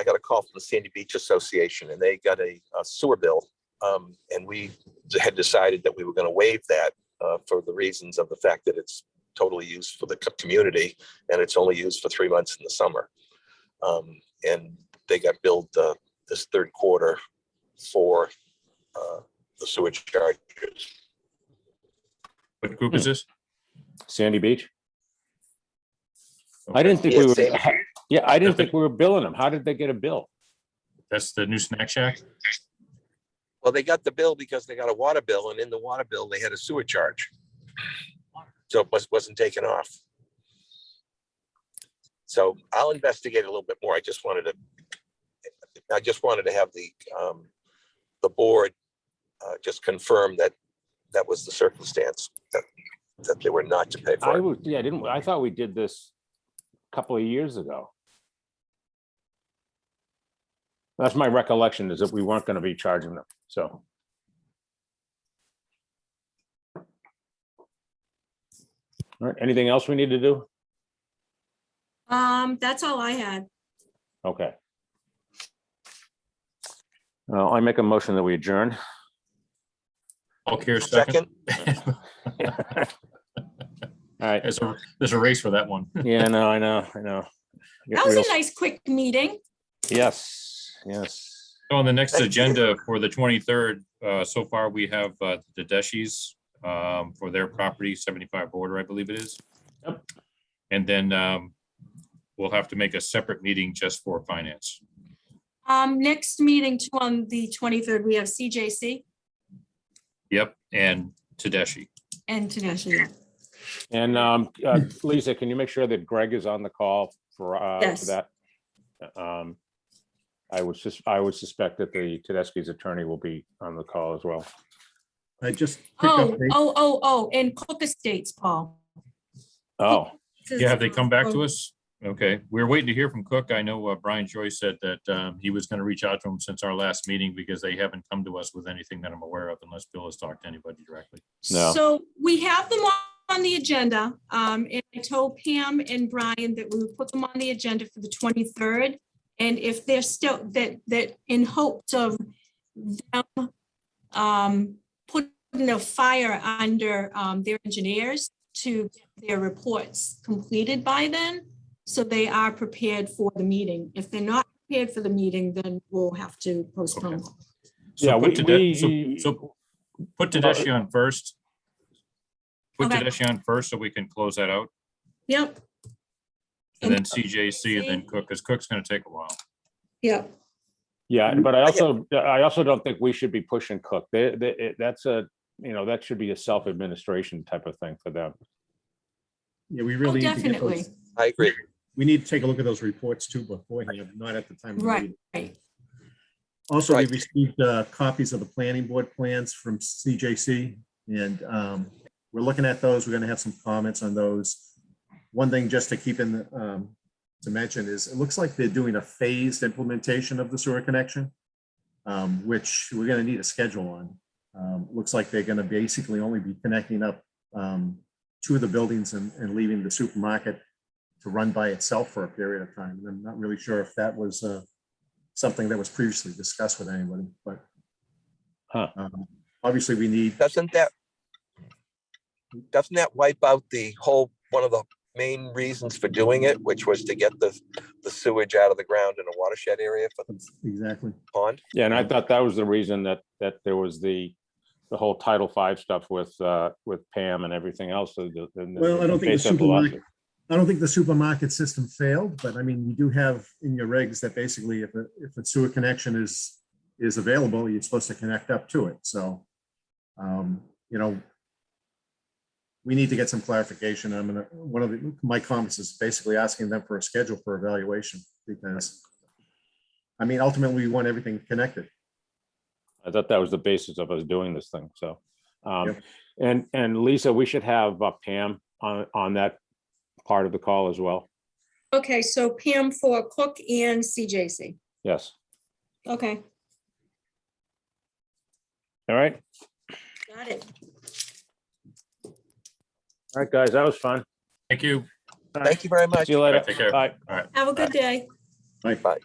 got a call from the Sandy Beach Association, and they got a sewer bill. And we had decided that we were going to waive that for the reasons of the fact that it's totally used for the community, and it's only used for 3 months in the summer. And they got billed this third quarter for the sewage charges. What group is this? Sandy Beach? I Okay. didn't think Yeah, we were, Sandy yeah, I didn't think we were billing them. How did they get a bill? That's the new snack shack? Well, they got the bill because they got a water bill, and in the water bill, they had a sewer charge. So it wasn't taken off. So I'll investigate a little bit more. I just wanted to have the board just confirm that that was the circumstance, that they were not to pay for it. I thought we did this a couple of years ago. That's my recollection, is that we weren't going to be charging them, so. All right, anything else we need to do? That's all I had. Okay. I make a motion that we adjourn. Paul Kearsarge. Second, All right, There's a race for that one. yeah, no, I know. That was a nice quick meeting. Yes. So on the next Thank you. agenda for the 23rd, so far we have the Deschis for their property, 75 border, I believe it is. Yep. And then we'll have to make a separate meeting just for finance. Next meeting too on the 23rd, we have CJC Yep, and Tedeschi. and Taneshi. And Lisa, can you make sure that Greg is on the call for Yes. that? I would suspect that the Tedeschi's attorney will be on the call as well. I just picked up. And Cook Estates, Paul. Oh, Yeah, have they come back to us? Okay, we're waiting to hear from Cook. I know Brian Joyce said that he was going to reach out to him since our last meeting because they haven't come to us with anything that I'm aware of unless Bill has talked to anybody directly. No. So we have them on the agenda. And I told Pam and Brian that we would put them on the agenda for the 23rd. And if they're still that in hopes of them putting a fire under their engineers to get their reports completed by then, so they are prepared for the meeting. If they're not prepared for the meeting, then we'll have to postpone. Yeah, So put we- Tedeschi on first. Put Okay. Tedeschi on first so we can close that out. Yep, And then CJC and then Cook, because Cook's going to take a while. yep. Yeah, but I also don't think we should be pushing Cook. That's that should be a self-administration type of thing for them. Yeah, we really need to get Definitely. those. I agree. We need to take a look at those reports too beforehand, not at the time of the Right, meeting. right. Also, we Right. received copies of the planning board plans from CJC, and we're looking at those. We're going to have some comments on those. One thing just to keep in to mention is it looks like they're doing a phased implementation of the sewer connection, which we're going to need a schedule on. Looks like they're going to basically only be connecting up two of the buildings and leaving the supermarket to run by itself for a period of time. And I'm not really sure if that was something that was previously discussed with anybody, but Huh. Obviously we need, Doesn't that wipe out the whole, one of the main reasons for doing it, which was to get the sewage out of the ground in a watershed area for the exactly. pond? Yeah, and I thought that was the reason that there was the whole Title V stuff with Pam and everything else. Well, I don't think the supermarket system failed, but I mean, you do have in your regs that basically if a sewer connection is available, you're supposed to connect up to it. So, we need to get some clarification. One of my comments is basically asking them for a schedule for evaluation because, I mean, ultimately we want everything connected. I thought that was the basis of us doing this thing, so. Yep. And Lisa, we should have Pam on that part of the call as well. Okay, so Pam for Cook and CJC. Yes, Okay, all right, got it. all right, guys, that was fun. Thank you. All right. Thank you very much. See you later. Take care. Bye. Have a good day. Bye. Bye.